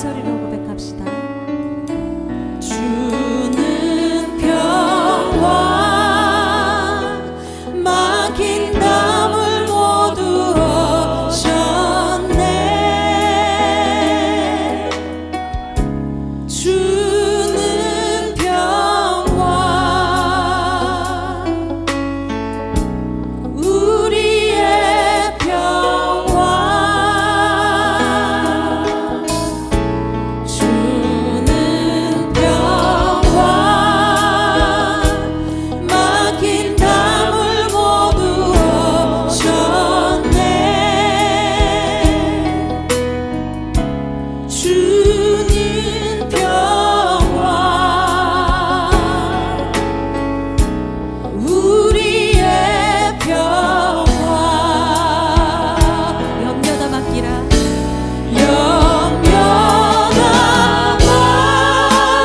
소리로 고백합시다. 주는 평화 막힌 담을 모두 오셨네. 주는 평화 우리의 평화 주는 평화 막힌 담을 모두 오셨네. 주는 평화 우리의 평화 염려다 맡기라 염려다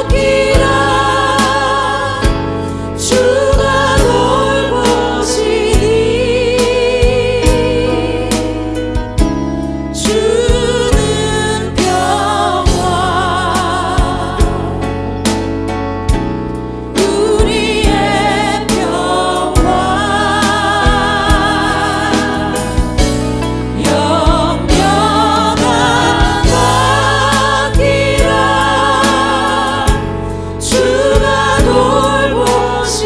맡기라 주가 돌보시니 주는 평화 우리의 평화 염려가 맡기라 주가 돌보시니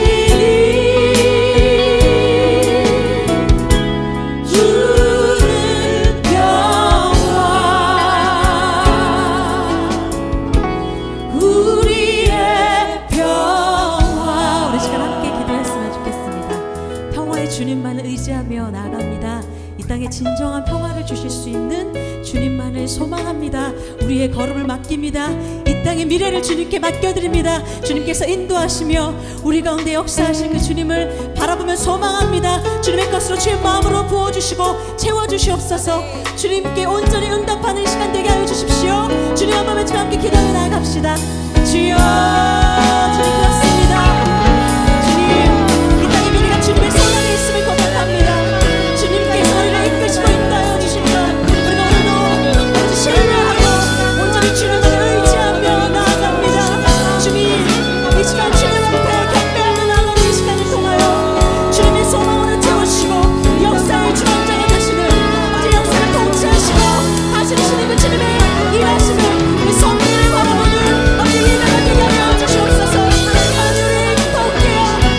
주는 평화 우리의 평화. 우리 시간 함께 기도했으면 좋겠습니다. 평화의 주님만을 의지하며 나아갑니다. 이 땅에 진정한 평화를 주실 수 있는 주님만을 소망합니다. 우리의 걸음을 맡깁니다. 이 땅의 미래를 주님께 맡겨드립니다. 주님께서 인도하시며 우리 가운데 역사하실 그 주님을 바라보며 소망합니다. 주님의 것으로 주의 마음으로 부어주시고 채워주시옵소서. 주님께 온전히 응답하는 시간 되게 하여 주십시오. 주님 한 번 외쳐 함께 기도하며 나아갑시다. 주여 주님 그렇습니다. 주님 이 땅의 미래가 주님의 손안에 있음을 고백합니다. 주님께서 우리를 이끄시고 인도하여 주시며 우리가 오늘도 아버지 신뢰하고 온전히 주님을 의지하며 나아갑니다. 주님 이 시간 주님 앞에 경배하며 나아가는 이 시간을 통하여 주님의 소망으로 채우시고 역사의 주관자가 되시는 아버지 역사를 통치하시고 하시는 그 주님의 일하시는 이 성령을 바라보는 아버지 예배가 되게 하여 주시옵소서. 하나님 우리 더욱더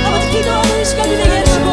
아버지 기도하는 시간이 되게 해주시고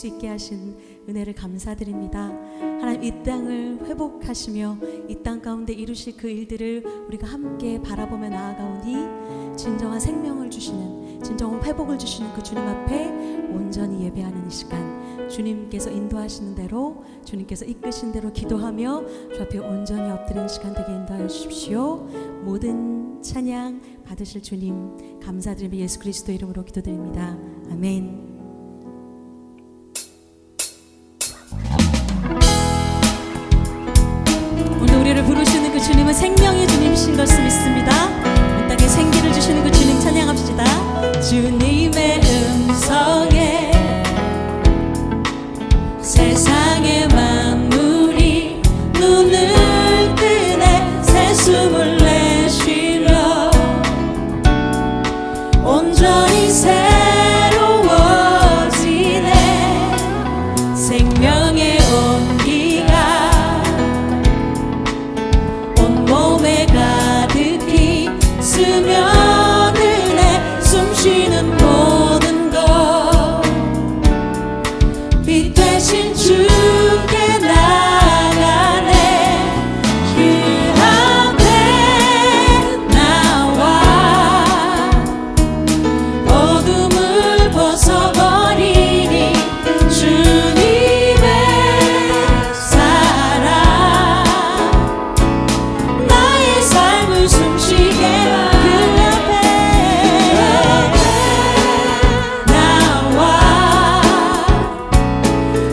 수 있게 하신 은혜를 감사드립니다. 하나님, 이 땅을 회복하시며 이 땅 가운데 이루실 그 일들을 우리가 함께 바라보며 나아가오니 진정한 생명을 주시는, 진정한 회복을 주시는 그 주님 앞에 온전히 예배하는 이 시간, 주님께서 인도하시는 대로, 주님께서 이끄신 대로 기도하며 주 앞에 온전히 엎드리는 시간 되게 인도하여 주십시오. 모든 찬양 받으실 주님 감사드리며 예수 그리스도 이름으로 기도드립니다. 아멘. 오늘 우리를 부르시는 그 주님은 생명의 주님이신 것을 믿습니다. 이 땅에 생기를 주시는 그 주님 찬양합시다. 주님의 음성에 세상의 만물이 눈을 뜨네. 새 숨을 내쉬며 온전히 새로워지네. 생명의 온기가 온몸에 가득히 스며드네. 숨쉬는 모든 것 빛 되신 주께 나가네. 그 앞에 나와 어둠을 벗어버리니 주님의 사랑 나의 삶을 숨쉬게 그 앞에 나와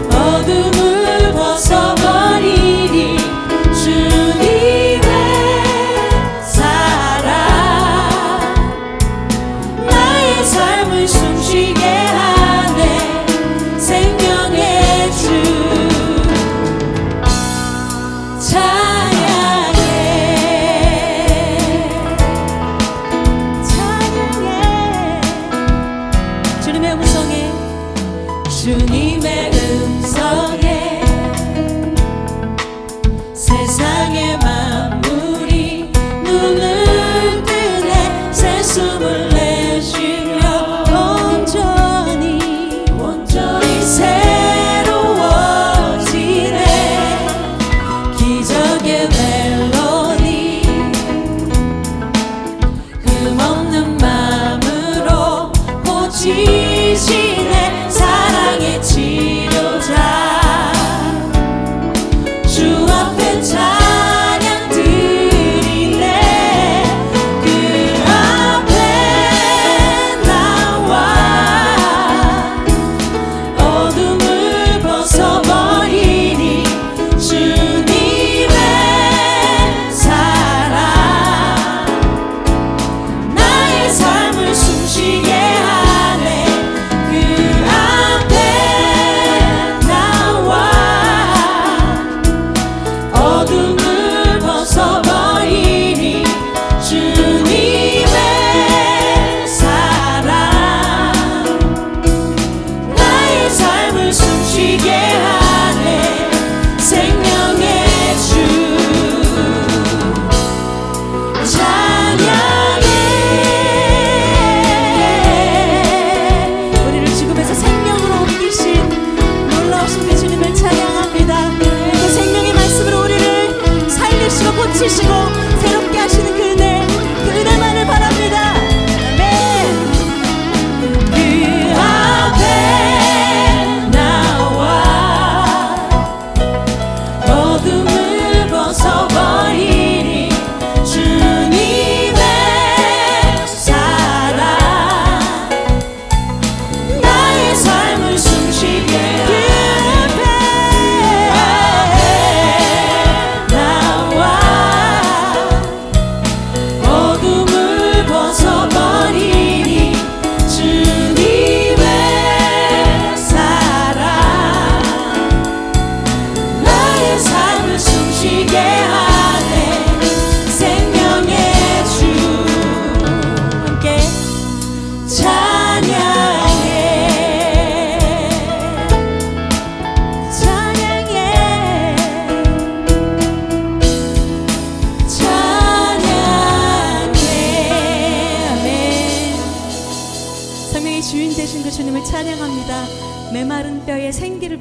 어둠을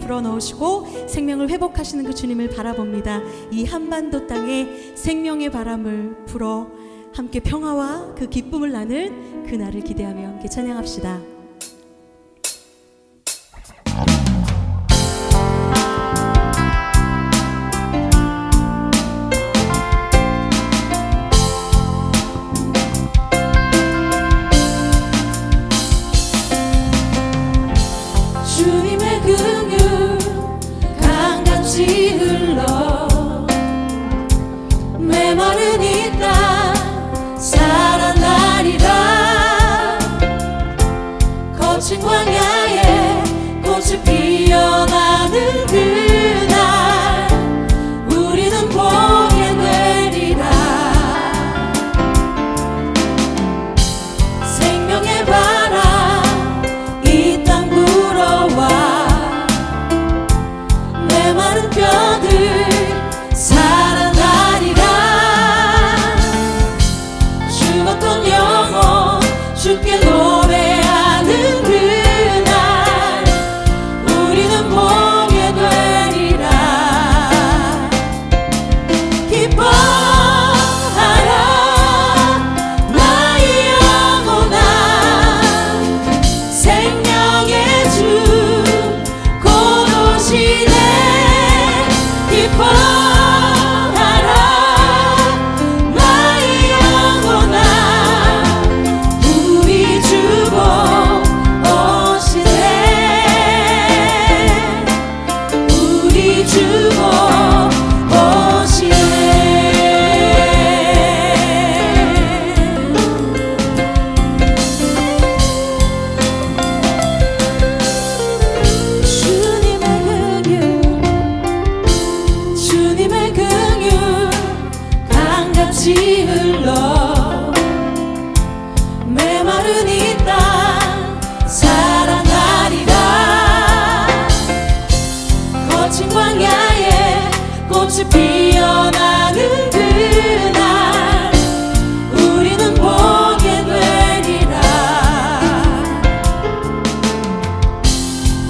불어넣으시고 생명을 회복하시는 그 주님을 바라봅니다. 이 한반도 땅에 생명의 바람을 불어 함께 평화와 그 기쁨을 나눌 그날을 기대하며 함께 찬양합시다. 주님의 긍휼 강같이 흘러 메마른 이 땅 살아나리라. 거친 광야에 꽃이 피어나는 그날 우리는 보게 되리라. 생명의 바람 이 땅 불어와 메마른 뼈들 살아나리라. 죽었던 영혼 주께 노래하는 그날 우리는 보게 되리라. 기뻐하라 나의 영혼아 생명의 주 곧 오시네. 기뻐하라 나의 영혼아 우리 주 곧 오시네. 우리 주 곧 오시네. 주님의 긍휼 강같이 흘러 메마른 이 땅 살아나리라. 거친 광야에 꽃이 피어나는 그날 우리는 보게 되리라.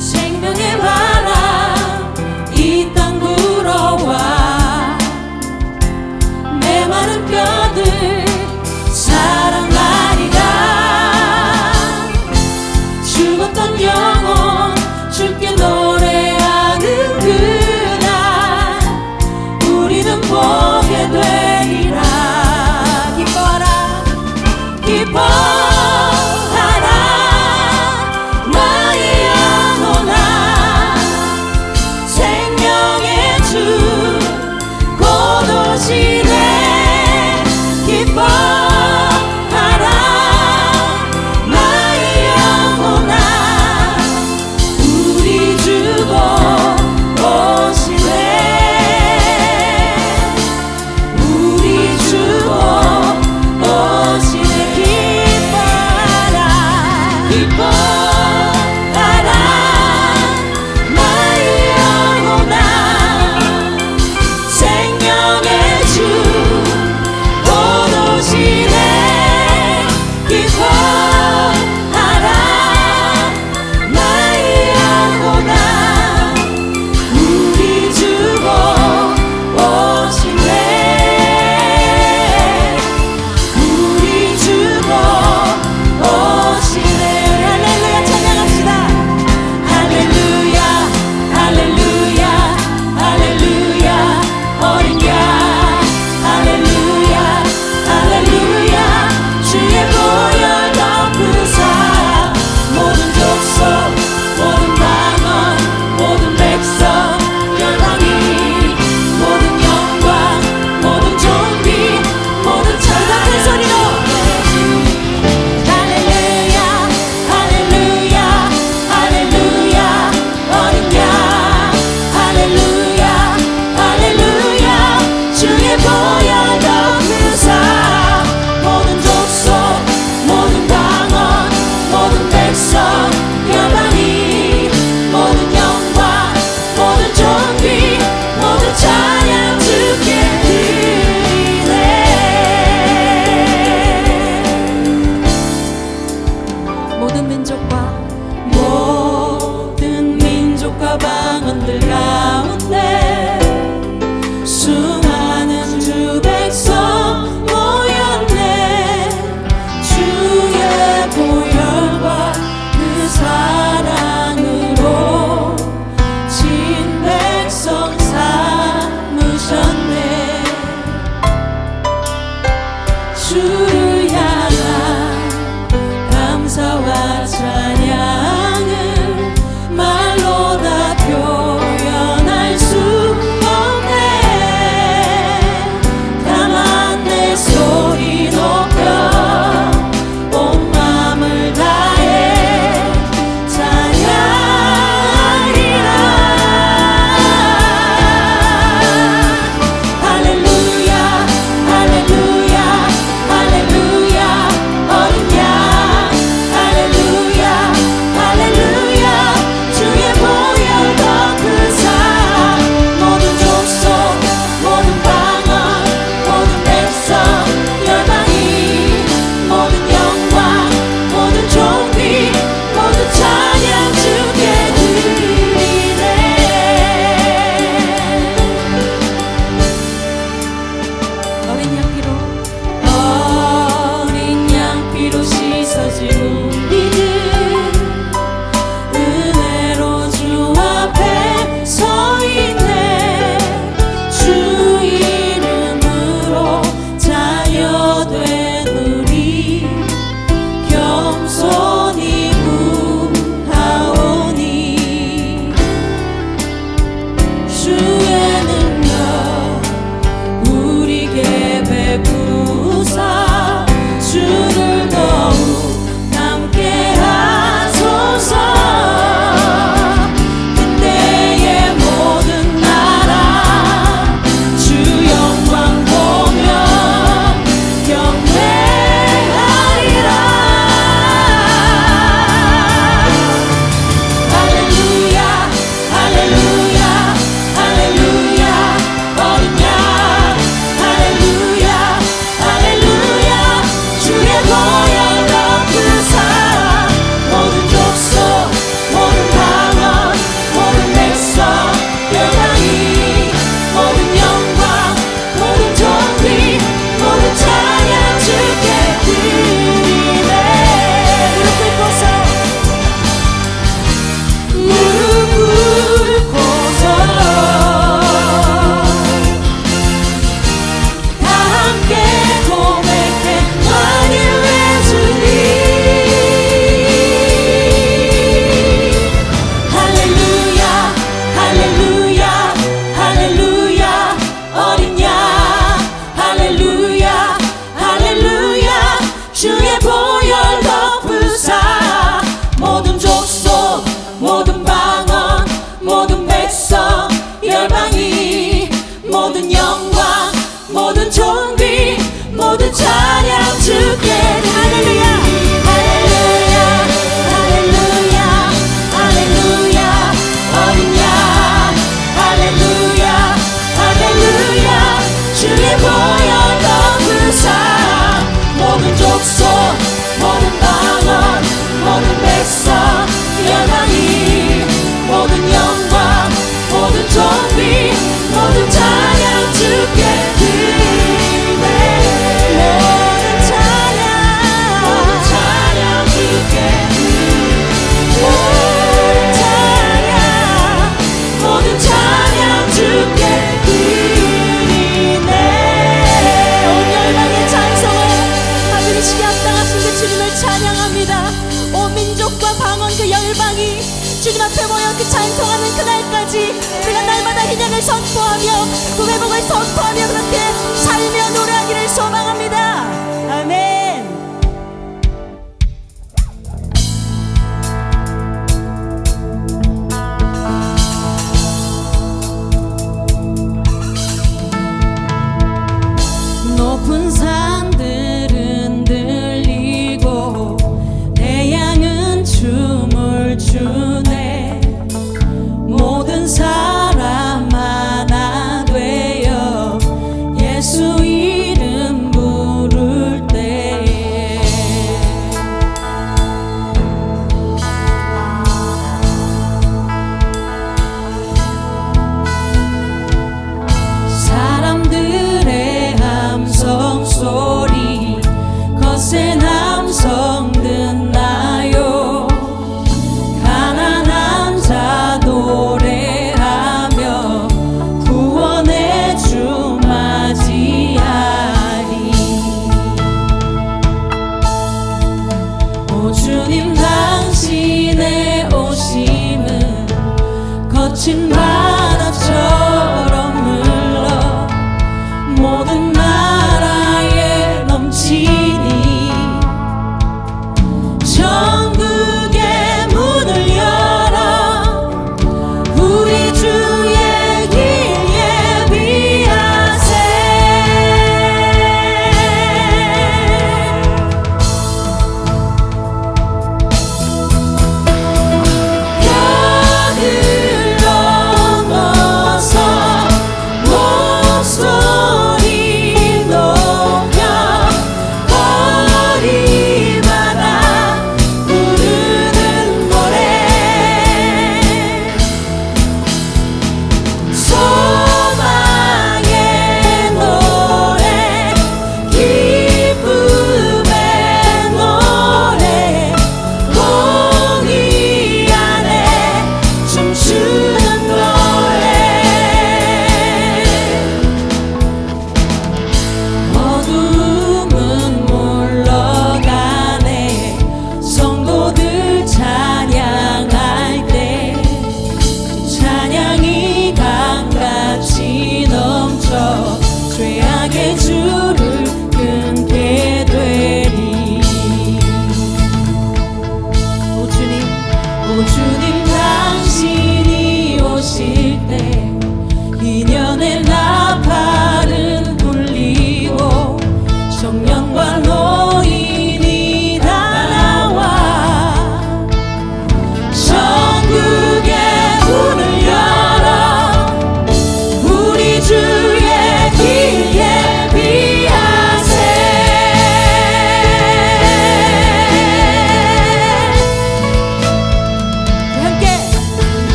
생명의 바람 이 땅 불어와 메마른 뼈들 살아나리라. 죽었던 영혼 주께 노래하는 그날 우리는 보게 되리라. 사랑을 선포하며 그 회복을 선포하며 그렇게 살며 노래하기를 소망합니다. 아멘. 높은 산들은 들리고 태양은 춤을 추네. 모든 사람 하나 되어 예수 이름 부르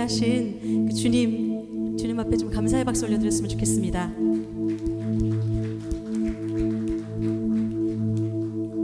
하신 그 주님 앞에 좀 감사의 박수 올려드렸으면 좋겠습니다.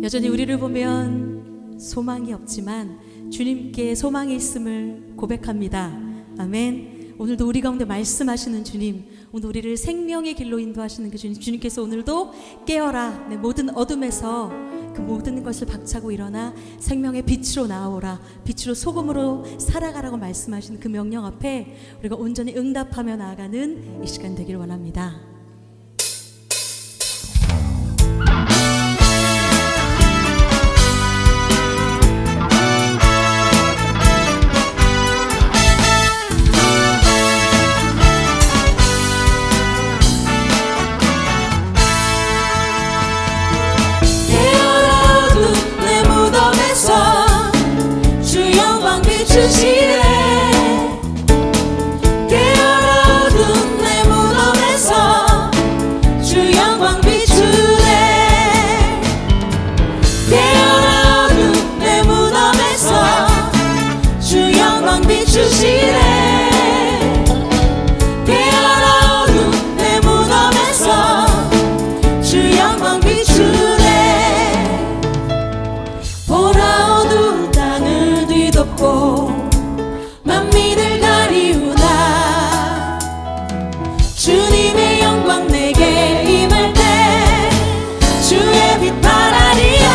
여전히 우리를 보면 소망이 없지만 주님께 소망이 있음을 고백합니다. 아멘. 오늘도 우리 가운데 말씀하시는 주님, 오늘 우리를 생명의 길로 인도하시는 그 주님께서 오늘도 깨어라, 내 모든 어둠에서 그 모든 것을 박차고 일어나 생명의 빛으로 나오라, 빛으로 소금으로 살아가라고 말씀하시는 그 명령 앞에 우리가 온전히 응답하며 나아가는 이 시간 되길 원합니다. 주시네 깨어라 어두운 내 무덤에서 주 영광 비추네 깨어라 어두운 내 무덤에서 주 영광 비추시네 깨어라 어두운 내 무덤에서 주 영광 비추네 보라 어두운 땅을 뒤덮고 만민을 가리우나 주님의 영광 내게 임할 때 주의 빛 바라리라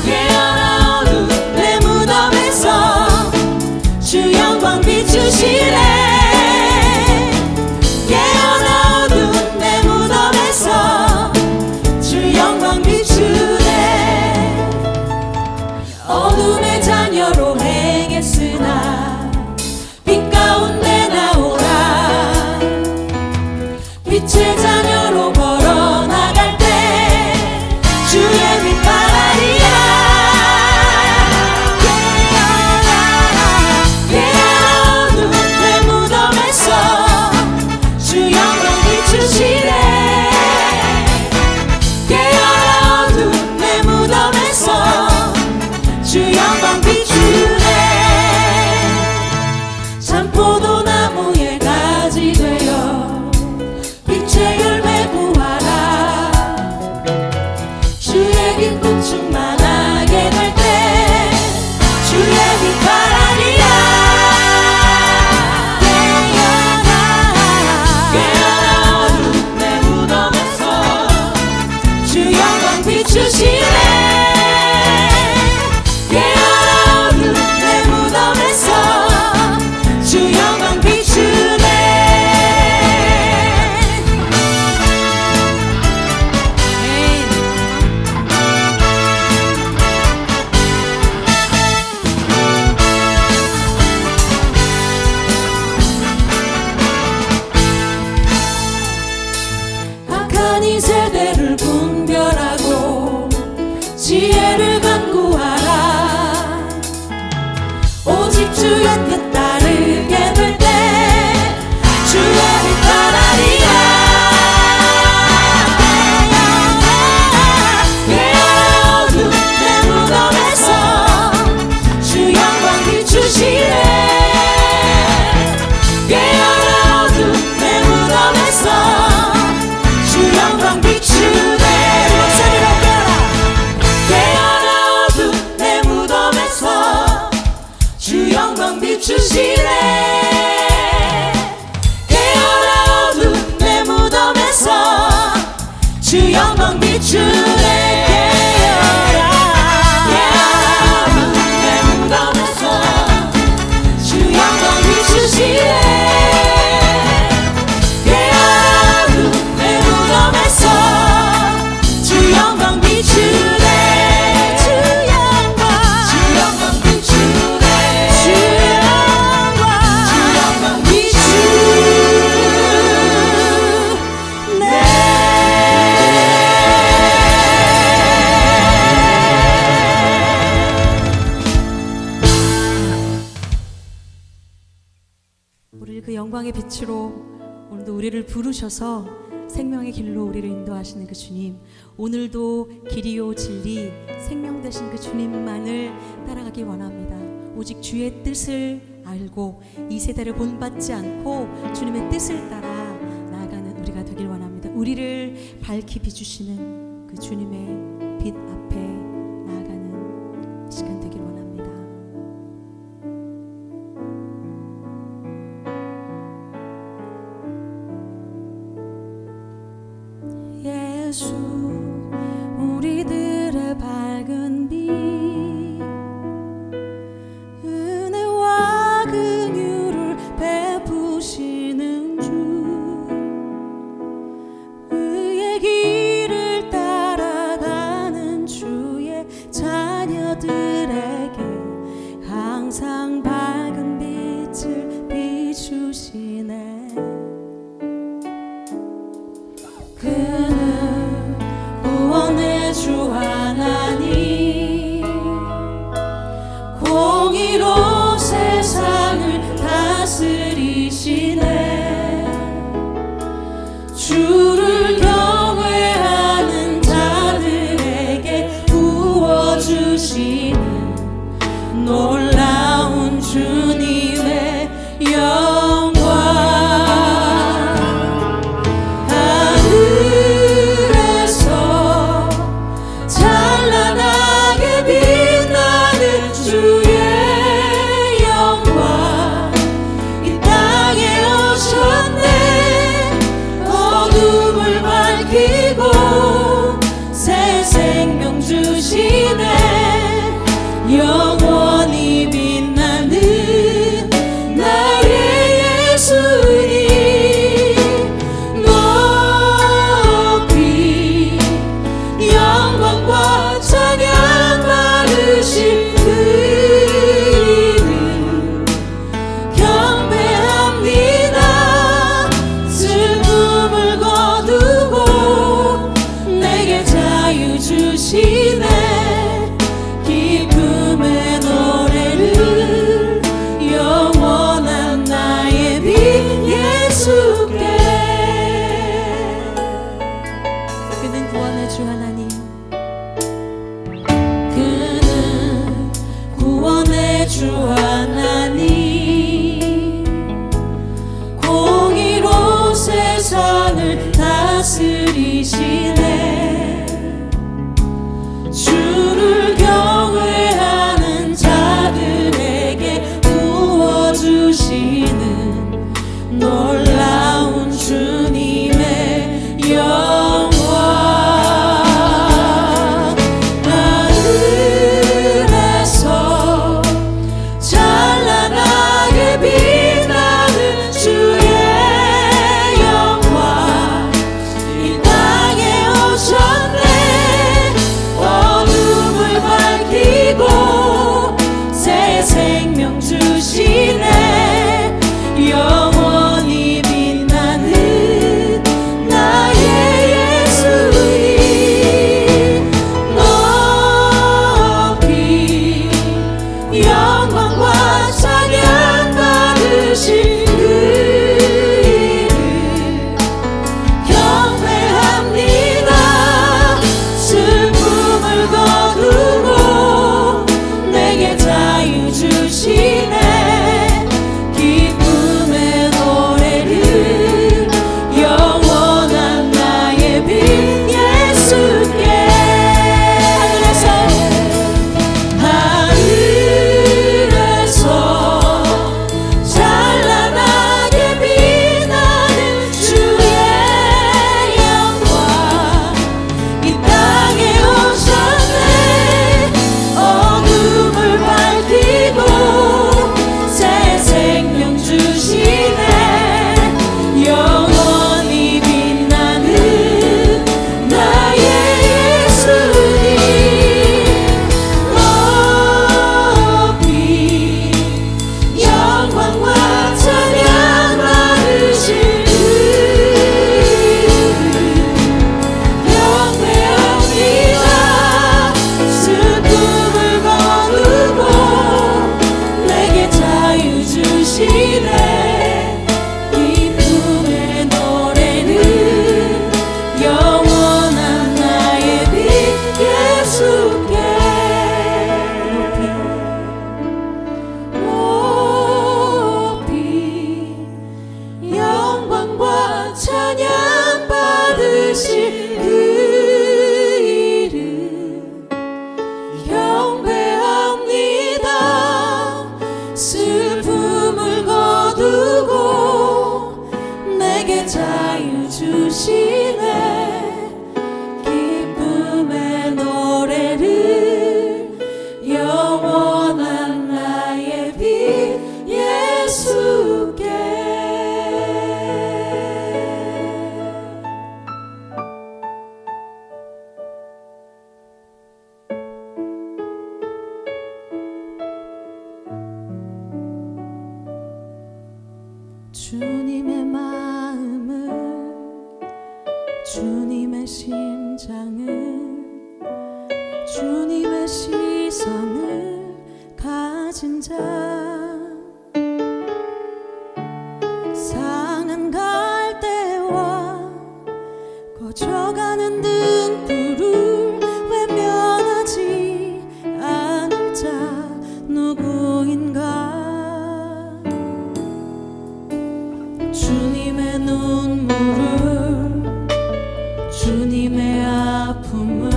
깨어라 어두운 내 무덤에서 주 영광 비추시네 깨어라 어두운 내 무덤에서 주 영광 비추네 어둠의 자녀로 행했으나 빛 가운데 나오라 빛의 자녀로 걸어 나갈 때 주의 빛 바라리라 깨어라 어두운 내 무덤에서 주 영광 비추시네 깨어라 어두운 내 무덤에서 주 영광 비추네 산포도나무의 가지 되어 빛의 열매 구하라 주의 기쁨 충만하게 될 때 주의 빛 바라리라 깨어라 어두운 내 무덤에서 주 영광 비추시네 깨어라 어두운 내 무덤에서 주 영광 비추네 악한 이 세대를 분별하고 지혜를 간구하라 오직 주의 뜻 따르게 될 때 주의 빛 바라리라 깨어라 어두운 내 무덤에서 주 영광 비추시네 깨어라 어두운 내 무덤에서 주 영광 비추네 깨어라 어두운 내 무덤에서 주 영광 비추시네 깨어라 어두운 내 무덤에서 주 영광 비추네 깨어라 어두운 내 무덤에서 주 영광 비추시네 깨어라 어두운 내 무덤에서 주 영광 비추네 주 영광 비추네 주 영광 비추네 우리를 그 영광의 빛으로 오늘도 우리를 부르셔서 생명의 길로 우리를 인도하시는 그 주님, 오늘도 길이요 진리 생명 되신 그 주님만을 따라가기 원합니다. 오직 주의 뜻을 알고 이 세대를 본받지 않고 주님의 뜻을 따라 나아가는 우리가 되길 원합니다. 우리를 밝히 비추시는 그 주님의 빛 앞에 나아가는 시간 되길 원합니다. 예수, 우리들의 밝은 빛, 은혜와 긍휼을 베푸시는 주, 의의 길을 따라가는 주의 자녀들에게 항상 밝은 빛을 비추시네. 그는 구원의 주 하나님, 공의로 세상을 다스리시네. 주를 경외하는 자들에게 부어주시는 놀라운 주님의 영광. 영원히 빛나는 나의 예수님, 높이 영광과 찬양 받으실 그 이름 경배합니다. 슬픔을 거두고 내게 자유 주시네. 기쁨의 노래를 영원한 나의 빛 예수께. 그는 구원의 주 하나님, 그는 구원의 주 하나님, 공의로 세상을 다스리시네. 주를 경외하는 자들에게 부어주시는 놀라운 주님의 영광. 하늘에서 찬란하게 빛나는 주의 영광 이 땅에 오셨네. 어둠을 밝히고 새 생명 주시네. 영원히 빛나는 나의 예수님, 높이 영광과 찬양 받으실 그 이름 경배합니다. 슬픔을 거두고 내게 자유 주시네. 주님의 마음을, 주님의 심장을, 주님의 시선을 가진 자, 상한 갈대와 꺼져가는 등불을 외면하지 않을 자 누구인가. 주님의 눈물을, 주님의 아픔을,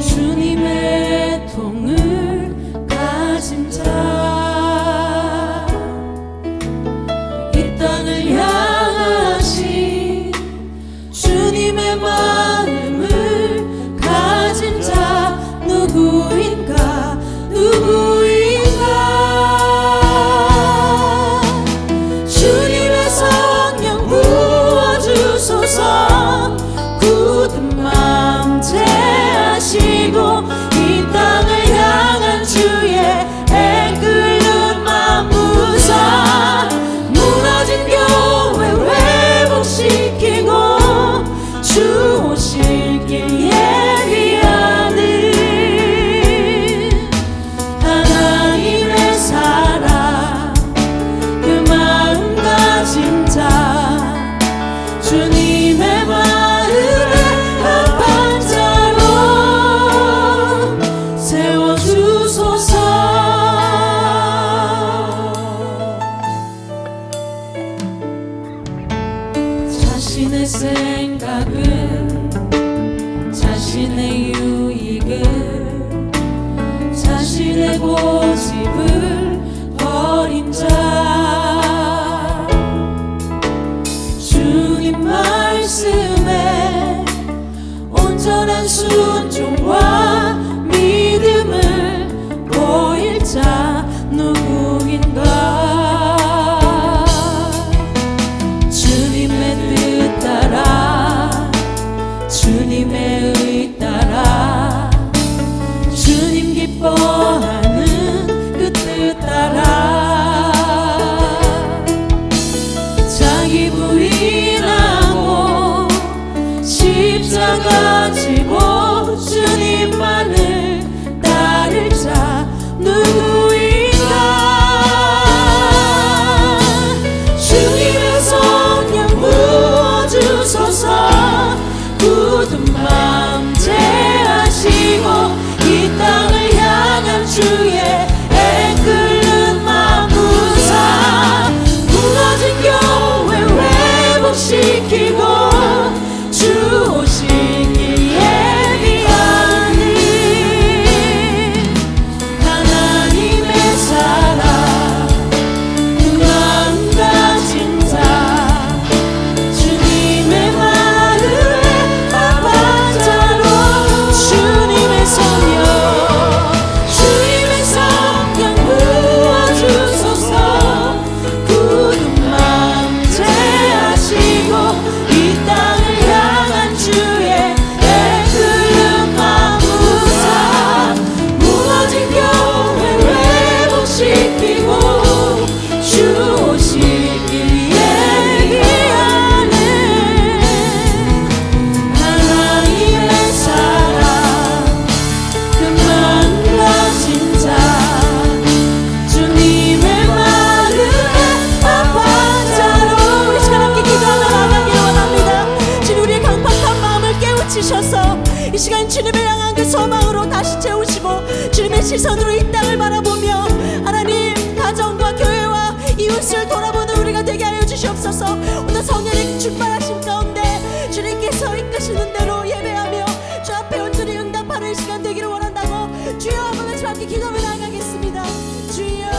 주님의 통을 가진 자, 이 땅을 향하신 주님의 마음을 가진 자 누구인가, 누구인가. 주님의 성령 부어주소서. 굳은 마음 제하시고 이 땅을 향한 주의 애끓는 만부사, 무너진 교회 회복시키고 주 오실 길 예비하는 하나님의 사랑, 그 마음 가진 자, 주님의 마음에 합한 자로 세워주소서. 자신의 생각을, 자신의 유익을, 자신의 고집을 버린 자, 주님 말씀에 온전한 순종과 믿음을 보일 자 누구인가. 주님의 뜻 따라, 주님의 의 따라, 주님 기뻐하는 그 뜻 따라, 자기 부인하고 십자가 지고 주님만을 따를 자 누구인가. 주님의 성령 부어주소서. 굳은 마음 제하시고 이 땅을 향한 주의 애끓는 만부사, 무너진 교회 회복시키고 주 오실 길 예비하는 하나님의 사랑, 그 마음 가진 자, 주님의 마음에 합한 자로 주님의 성령, 주님의 성령 부어주소서. 굳은 마음 제하시고 이 땅을 향한 주의 애끓는 만부사, 무너진 교회 회복시키고 주 오실 길 예비하는 하나님의 사랑, 그 마음 가진 자, 주님의 마음에 합한 자로. 우리 시간 함께 기도하며 나아가기를 원합니다. 주님, 우리의 강팍한 마음을 깨우치셔서 이 시간 주님을 향한 그 소망으로 다시 채우시고 주님의 시선으로 이 땅을 바라보며 하나님, 가정과 교회와 이웃을 돌아보는 우리가 되게 하여 주시옵소서. 오늘 성령의 충만하심 가운데 주님께서 이끄시는 대로 예배하며 주 앞에 온전히 응답하는 시간 되기를 원한다고 주여 한번 같이 함께 기도하며 나아가겠습니다. 주여.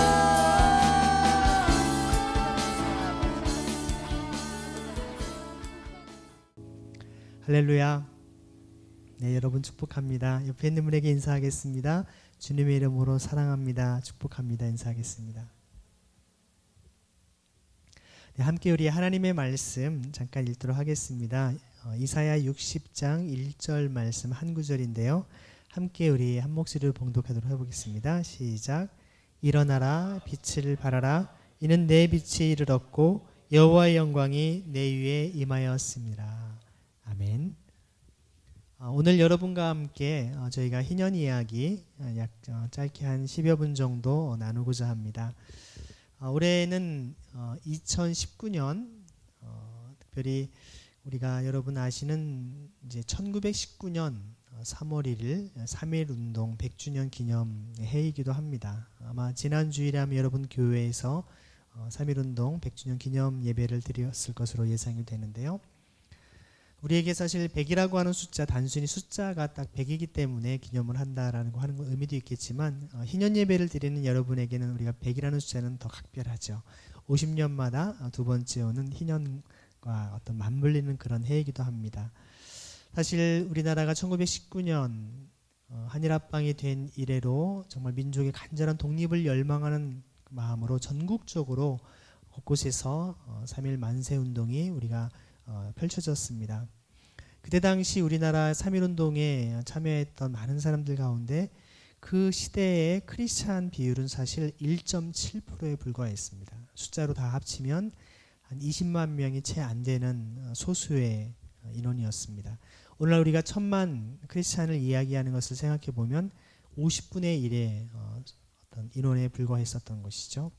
할렐루야. 네, 여러분 축복합니다. 옆에 있는 분에게 인사하겠습니다. 주님의 이름으로 사랑합니다. 축복합니다. 인사하겠습니다. 네, 함께 우리 하나님의 말씀 잠깐 읽도록 하겠습니다. 이사야 60장 1절 말씀 한 구절인데요. 함께 우리 한 목소리로 봉독하도록 해보겠습니다. 시작. 일어나라, 빛을 발하라, 이는 내 빛이 이르렀고 여호와의 영광이 내 위에 임하였습니다. 아멘. 오늘 여러분과 함께 저희가 희년 이야기 약 짧게 한 10여 분 정도 나누고자 합니다. 올해는 2019년 특별히 우리가 여러분 아시는 이제 1919년 3월 1일 3.1운동 100주년 기념 해이기도 합니다. 아마 지난 주일에 하면 여러분 교회에서 3.1운동 100주년 기념 예배를 드렸을 것으로 예상이 되는데요. 우리에게 사실 100이라고 하는 숫자, 단순히 숫자가 딱 100이기 때문에 기념을 한다라는 거 하는 의미도 있겠지만 희년 예배를 드리는 여러분에게는 우리가 100이라는 숫자는 더 각별하죠. 50년마다 두 번째 오는 희년과 어떤 맞물리는 그런 해이기도 합니다. 사실 우리나라가 1919년 한일합방이 된 이래로 정말 민족의 간절한 독립을 열망하는 마음으로 전국적으로 곳곳에서 3.1 만세운동이 우리가 펼쳐졌습니다. 그때 당시 우리나라 3.1운동에 참여했던 많은 사람들 가운데 그 시대의 크리스찬 비율은 사실 1.7%에 불과했습니다. 숫자로 다 합치면 한 20만 명이 채 안 되는 소수의 인원이었습니다. 오늘날 우리가 1000만 크리스찬을 이야기하는 것을 생각해 보면 50분의 1의 어떤 인원에 불과했었던 것이죠.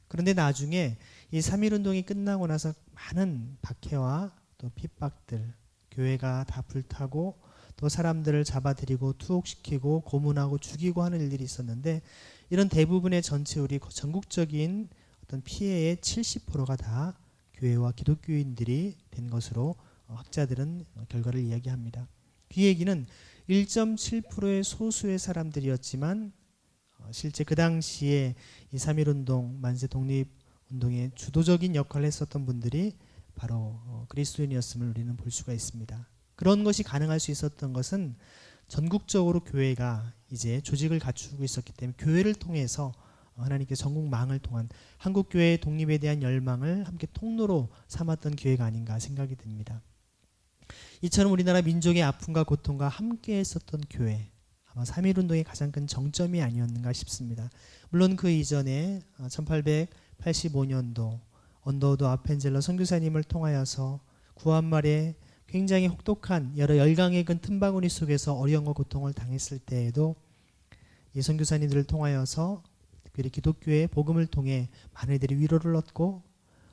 그런데 나중에 이 3.1운동이 끝나고 나서 많은 박해와 또 핍박들, 교회가 다 불타고 또 사람들을 잡아들이고 투옥시키고 고문하고 죽이고 하는 일들이 있었는데 이런 대부분의 전체 우리 전국적인 어떤 피해의 70%가 다 교회와 기독교인들이 된 것으로 학자들은 결과를 이야기합니다. 그 얘기는 1.7%의 소수의 사람들이었지만 실제 그 당시에 이 3.1운동, 만세 독립운동의 주도적인 역할을 했었던 분들이 바로 그리스도인이었음을 우리는 볼 수가 있습니다. 그런 것이 가능할 수 있었던 것은 전국적으로 교회가 이제 조직을 갖추고 있었기 때문에 교회를 통해서 하나님께서 전국망을 통한 한국교회의 독립에 대한 열망을 함께 통로로 삼았던 기회가 아닌가 생각이 듭니다. 이처럼 우리나라 민족의 아픔과 고통과 함께 했었던 교회, 아마 3.1운동의 가장 큰 정점이 아니었는가 싶습니다. 물론 그 이전에 1885년도 언더우드 아펜젤러 선교사님을 통하여서 구한말에 굉장히 혹독한 여러 열강의 근 틈바구니 속에서 어려움과 고통을 당했을 때에도 이 선교사님들을 통하여서 특별히 기독교의 복음을 통해 많은 이들이 위로를 얻고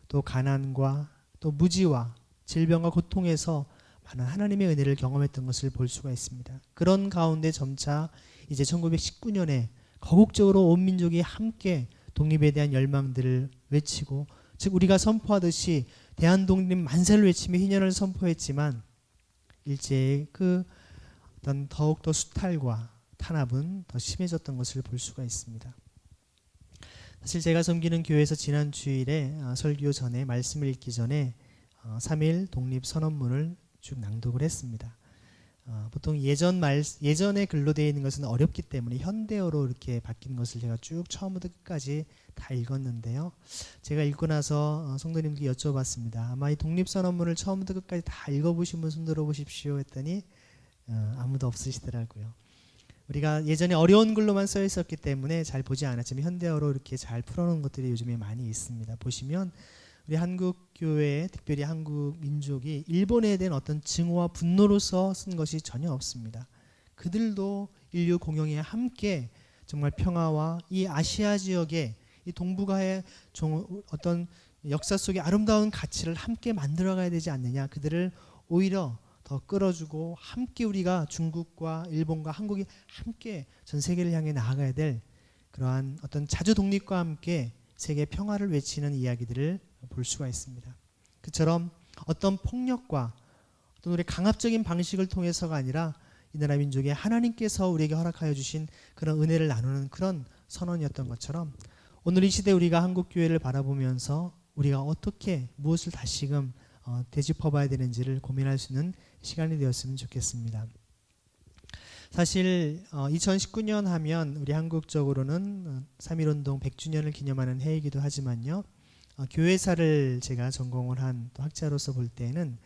또 가난과 또 무지와 질병과 고통에서 많은 하나님의 은혜를 경험했던 것을 볼 수가 있습니다. 그런 가운데 점차 이제 1919년에 거국적으로 온 민족이 함께 독립에 대한 열망들을 외치고 즉 우리가 선포하듯이 대한독립 만세를 외치며 희년을 선포했지만 일제의 그 어떤 더욱더 수탈과 탄압은 더 심해졌던 것을 볼 수가 있습니다. 사실 제가 섬기는 교회에서 지난 주일에 설교 전에 말씀을 읽기 전에 3.1 독립 선언문을 쭉 낭독을 했습니다. 보통 예전에 글로 되어 있는 것은 어렵기 때문에 현대어로 이렇게 바뀐 것을 제가 쭉 처음부터 끝까지 다 읽었는데요. 제가 읽고 나서 성도님께 여쭤봤습니다. 아마 이 독립선언문을 처음부터 끝까지 다 읽어보신 분 손 들어보십시오 했더니 아무도 없으시더라고요. 우리가 예전에 어려운 글로만 써 있었기 때문에 잘 보지 않았지만 현대어로 이렇게 잘 풀어놓은 것들이 요즘에 많이 있습니다. 보시면 우리 한국 교회, 특별히 한국 민족이 일본에 대한 어떤 증오와 분노로서 쓴 것이 전혀 없습니다. 그들도 인류 공영에 함께 정말 평화와 이 아시아 지역의 이 동북아의 어떤 역사 속의 아름다운 가치를 함께 만들어가야 되지 않느냐. 그들을 오히려 더 끌어주고 함께 우리가 중국과 일본과 한국이 함께 전 세계를 향해 나아가야 될 그러한 어떤 자주 독립과 함께 세계 평화를 외치는 이야기들을 볼 수가 있습니다. 그처럼 어떤 폭력과 어떤 우리 강압적인 방식을 통해서가 아니라 이 나라 민족의 하나님께서 우리에게 허락하여 주신 그런 은혜를 나누는 그런 선언이었던 것처럼 오늘 이 시대 우리가 한국교회를 바라보면서 우리가 어떻게 무엇을 다시금 되짚어봐야 되는지를 고민할 수 있는 시간이 되었으면 좋겠습니다. 사실 2019년 하면 우리 한국적으로는 3.1운동 100주년을 기념하는 해이기도 하지만요. 교회사를 제가 전공을 한 또 학자로서 볼 때는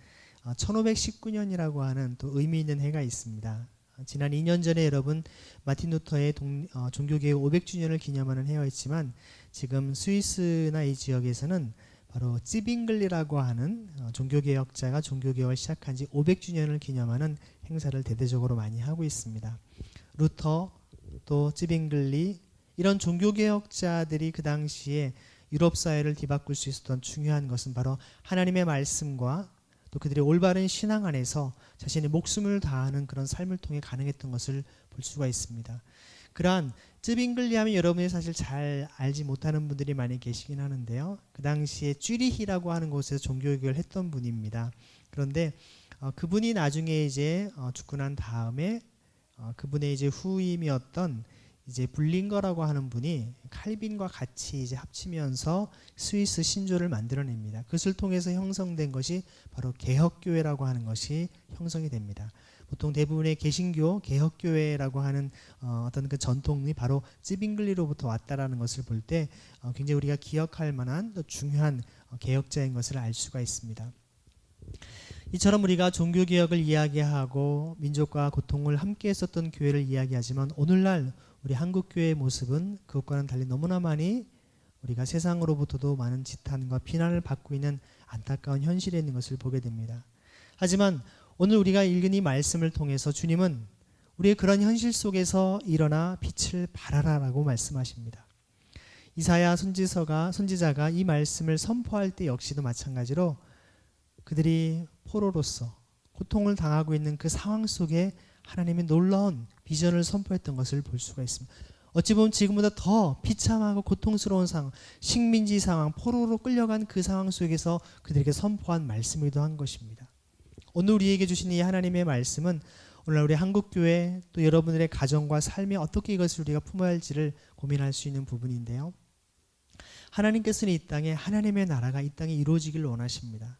1519년이라고 하는 또 의미 있는 해가 있습니다. 지난 2년 전에 여러분 마틴 루터의 종교개혁 500주년을 기념하는 해였지만 지금 스위스나 이 지역에서는 바로 찌빙글리라고 하는 종교개혁자가 종교개혁을 시작한 지 500주년을 기념하는 행사를 대대적으로 많이 하고 있습니다. 루터 또 찌빙글리 이런 종교개혁자들이 그 당시에 유럽 사회를 뒤바꿀 수 있었던 중요한 것은 바로 하나님의 말씀과 또 그들의 올바른 신앙 안에서 자신의 목숨을 다하는 그런 삶을 통해 가능했던 것을 볼 수가 있습니다. 그러한 쯔빙글리 하면 여러분이 사실 잘 알지 못하는 분들이 많이 계시긴 하는데요. 그 당시에 쥐리히라고 하는 곳에서 종교개혁을 했던 분입니다. 그런데 그분이 나중에 이제 죽고 난 다음에 그분의 이제 후임이었던 이제 블링거라고 하는 분이 칼빈과 같이 이제 합치면서 스위스 신조를 만들어냅니다. 그것을 통해서 형성된 것이 바로 개혁교회라고 하는 것이 형성이 됩니다. 보통 대부분의 개신교 개혁교회라고 하는 어떤 그 전통이 바로 찌빙글리로부터 왔다라는 것을 볼 때 굉장히 우리가 기억할 만한 또 중요한 개혁자인 것을 알 수가 있습니다. 이처럼 우리가 종교개혁을 이야기하고 민족과 고통을 함께 했었던 교회를 이야기하지만 오늘날 우리 한국교회의 모습은 그것과는 달리 너무나 많이 우리가 세상으로부터도 많은 지탄과 비난을 받고 있는 안타까운 현실에 있는 것을 보게 됩니다. 하지만 오늘 우리가 읽은 이 말씀을 통해서 주님은 우리의 그런 현실 속에서 일어나 빛을 발하라라고 말씀하십니다. 이사야 선지자가 이 말씀을 선포할 때 역시도 마찬가지로 그들이 포로로서 고통을 당하고 있는 그 상황 속에 하나님의 놀라운 비전을 선포했던 것을 볼 수가 있습니다. 어찌 보면 지금보다 더 비참하고 고통스러운 상황, 식민지 상황, 포로로 끌려간 그 상황 속에서 그들에게 선포한 말씀이기도 한 것입니다. 오늘 우리에게 주신 이 하나님의 말씀은 오늘 우리 한국교회 또 여러분들의 가정과 삶에 어떻게 이것을 우리가 품어야 할지를 고민할 수 있는 부분인데요. 하나님께서는 이 땅에 하나님의 나라가 이 땅에 이루어지길 원하십니다.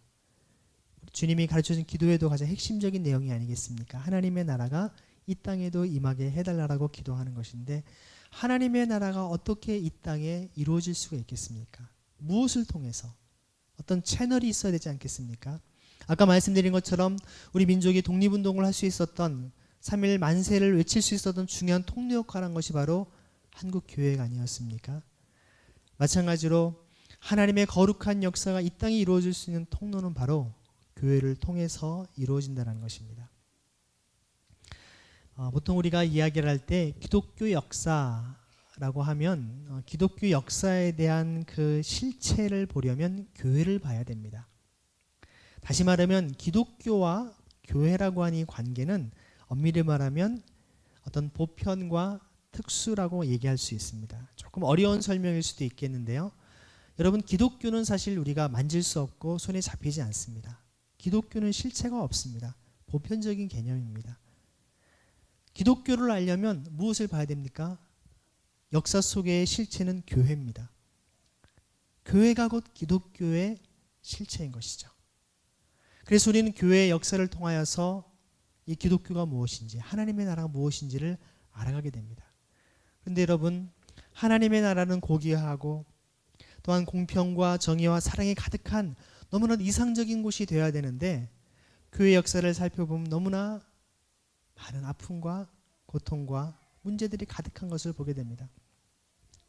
주님이 가르쳐준 기도에도 가장 핵심적인 내용이 아니겠습니까? 하나님의 나라가 이 땅에도 임하게 해달라고 기도하는 것인데 하나님의 나라가 어떻게 이 땅에 이루어질 수가 있겠습니까? 무엇을 통해서? 어떤 채널이 있어야 되지 않겠습니까? 아까 말씀드린 것처럼 우리 민족이 독립운동을 할 수 있었던 3.1 만세를 외칠 수 있었던 중요한 통로 역할을 한 것이 바로 한국교회가 아니었습니까? 마찬가지로 하나님의 거룩한 역사가 이 땅에 이루어질 수 있는 통로는 바로 교회를 통해서 이루어진다는 것입니다. 보통 우리가 이야기를 할 때 기독교 역사라고 하면 기독교 역사에 대한 그 실체를 보려면 교회를 봐야 됩니다. 다시 말하면 기독교와 교회라고 하는 이 관계는 엄밀히 말하면 어떤 보편과 특수라고 얘기할 수 있습니다. 조금 어려운 설명일 수도 있겠는데요. 여러분 기독교는 사실 우리가 만질 수 없고 손에 잡히지 않습니다. 기독교는 실체가 없습니다. 보편적인 개념입니다. 기독교를 알려면 무엇을 봐야 됩니까? 역사 속의 실체는 교회입니다. 교회가 곧 기독교의 실체인 것이죠. 그래서 우리는 교회의 역사를 통하여서 이 기독교가 무엇인지 하나님의 나라가 무엇인지를 알아가게 됩니다. 그런데 여러분 하나님의 나라는 고귀하고 또한 공평과 정의와 사랑이 가득한 너무나 이상적인 곳이 되어야 되는데 교회 역사를 살펴보면 너무나 많은 아픔과 고통과 문제들이 가득한 것을 보게 됩니다.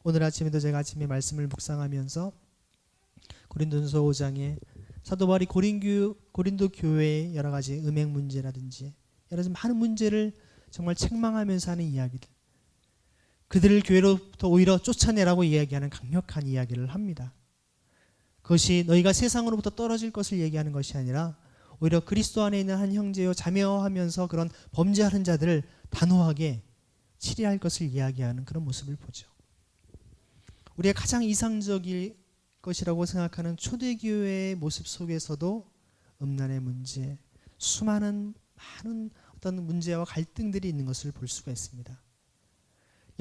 오늘 아침에도 제가 아침에 말씀을 묵상하면서 고린도전서 5장에 사도 바울이 고린도 교회의 여러 가지 음행 문제라든지 여러 가지 많은 문제를 정말 책망하면서 하는 이야기들, 그들을 교회로부터 오히려 쫓아내라고 이야기하는 강력한 이야기를 합니다. 그것이 너희가 세상으로부터 떨어질 것을 얘기하는 것이 아니라 오히려 그리스도 안에 있는 한 형제요 자매요 하면서 그런 범죄하는 자들을 단호하게 치리할 것을 이야기하는 그런 모습을 보죠. 우리가 가장 이상적인 것이라고 생각하는 초대교회의 모습 속에서도 음란의 문제, 수많은 많은 어떤 문제와 갈등들이 있는 것을 볼 수가 있습니다.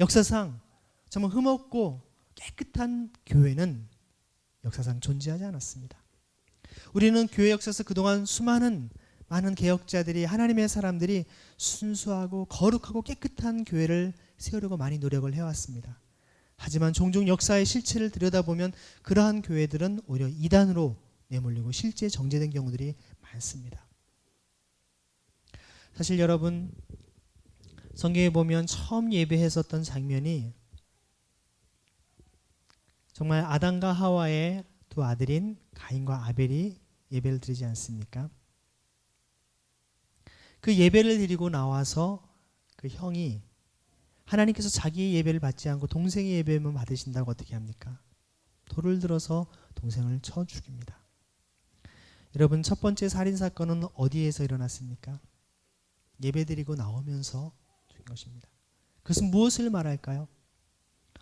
역사상 정말 흠없고 깨끗한 교회는 역사상 존재하지 않았습니다. 우리는 교회 역사에서 그동안 많은 개혁자들이 하나님의 사람들이 순수하고 거룩하고 깨끗한 교회를 세우려고 많이 노력을 해왔습니다. 하지만 종종 역사의 실체를 들여다보면 그러한 교회들은 오히려 이단으로 내몰리고 실제 정제된 경우들이 많습니다. 사실 여러분 성경에 보면 처음 예배했었던 장면이 정말 아담과 하와의 두 아들인 가인과 아벨이 예배를 드리지 않습니까? 그 예배를 드리고 나와서 그 형이 하나님께서 자기의 예배를 받지 않고 동생의 예배만 받으신다고 어떻게 합니까? 돌을 들어서 동생을 쳐 죽입니다. 여러분, 첫 번째 살인사건은 어디에서 일어났습니까? 예배드리고 나오면서 죽인 것입니다. 그것은 무엇을 말할까요?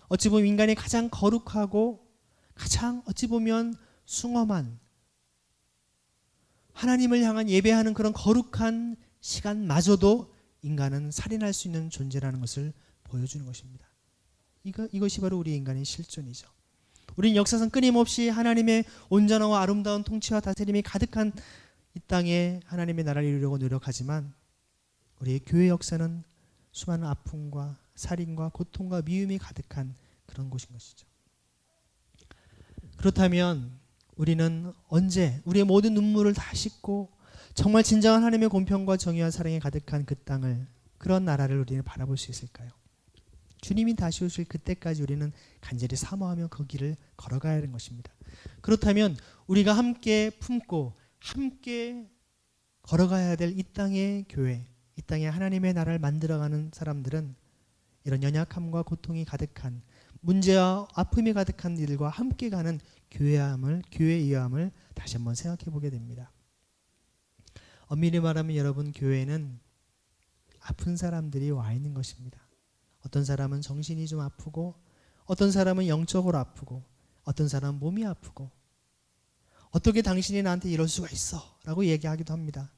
어찌 보면 인간의 가장 거룩하고 가장 어찌 보면 숭엄한 하나님을 향한 예배하는 그런 거룩한 시간마저도 인간은 살인할 수 있는 존재라는 것을 보여주는 것입니다. 이것이 바로 우리 인간의 실존이죠. 우리는 역사상 끊임없이 하나님의 온전하고 아름다운 통치와 다스림이 가득한 이 땅에 하나님의 나라를 이루려고 노력하지만 우리의 교회 역사는 수많은 아픔과 살인과 고통과 미움이 가득한 그런 곳인 것이죠. 그렇다면 우리는 언제 우리의 모든 눈물을 다 씻고 정말 진정한 하나님의 공평과 정의와 사랑이 가득한 그 땅을, 그런 나라를 우리는 바라볼 수 있을까요? 주님이 다시 오실 그때까지 우리는 간절히 사모하며 그 길을 걸어가야 하는 것입니다. 그렇다면 우리가 함께 품고 함께 걸어가야 될 이 땅의 교회, 이 땅에 하나님의 나라를 만들어가는 사람들은 이런 연약함과 고통이 가득한, 문제와 아픔이 가득한 일과 함께 가는 교회의함을 다시 한번 생각해 보게 됩니다. 엄밀히 말하면 여러분, 교회는 아픈 사람들이 와 있는 것입니다. 어떤 사람은 정신이 좀 아프고, 어떤 사람은 영적으로 아프고, 어떤 사람은 몸이 아프고, 어떻게 당신이 나한테 이럴 수가 있어? 라고 얘기하기도 합니다.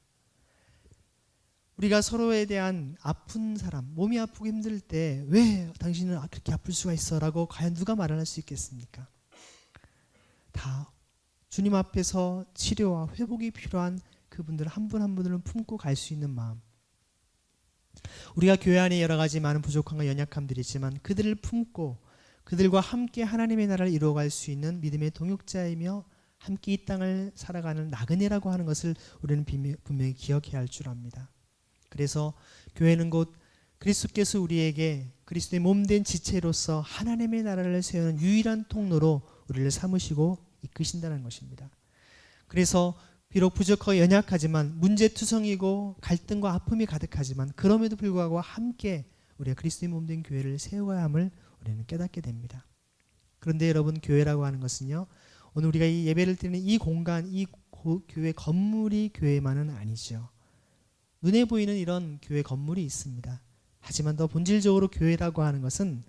우리가 서로에 대한 아픈 사람, 몸이 아프고 힘들 때 왜 당신은 그렇게 아플 수가 있어? 라고 과연 누가 말을 할 수 있겠습니까? 다 주님 앞에서 치료와 회복이 필요한 그분들 한 분 한 분을 품고 갈 수 있는 마음. 우리가 교회 안에 여러 가지 많은 부족함과 연약함들이 있지만 그들을 품고 그들과 함께 하나님의 나라를 이루어갈 수 있는 믿음의 동역자이며 함께 이 땅을 살아가는 나그네라고 하는 것을 우리는 분명히 기억해야 할 줄 압니다. 그래서 교회는 곧 그리스도께서 우리에게 그리스도의 몸된 지체로서 하나님의 나라를 세우는 유일한 통로로 우리를 삼으시고 이끄신다는 것입니다. 그래서 비록 부족하고 연약하지만 문제투성이고 갈등과 아픔이 가득하지만 그럼에도 불구하고 함께 우리가 그리스도의 몸된 교회를 세워야 함을 우리는 깨닫게 됩니다. 그런데 여러분, 교회라고 하는 것은요, 오늘 우리가 이 예배를 드리는 이 공간, 이 교회 건물이 교회만은 아니죠. 눈에 보이는 이런 교회 건물이 있습니다. 하지만 더 본질적으로 교회라고 하는 것은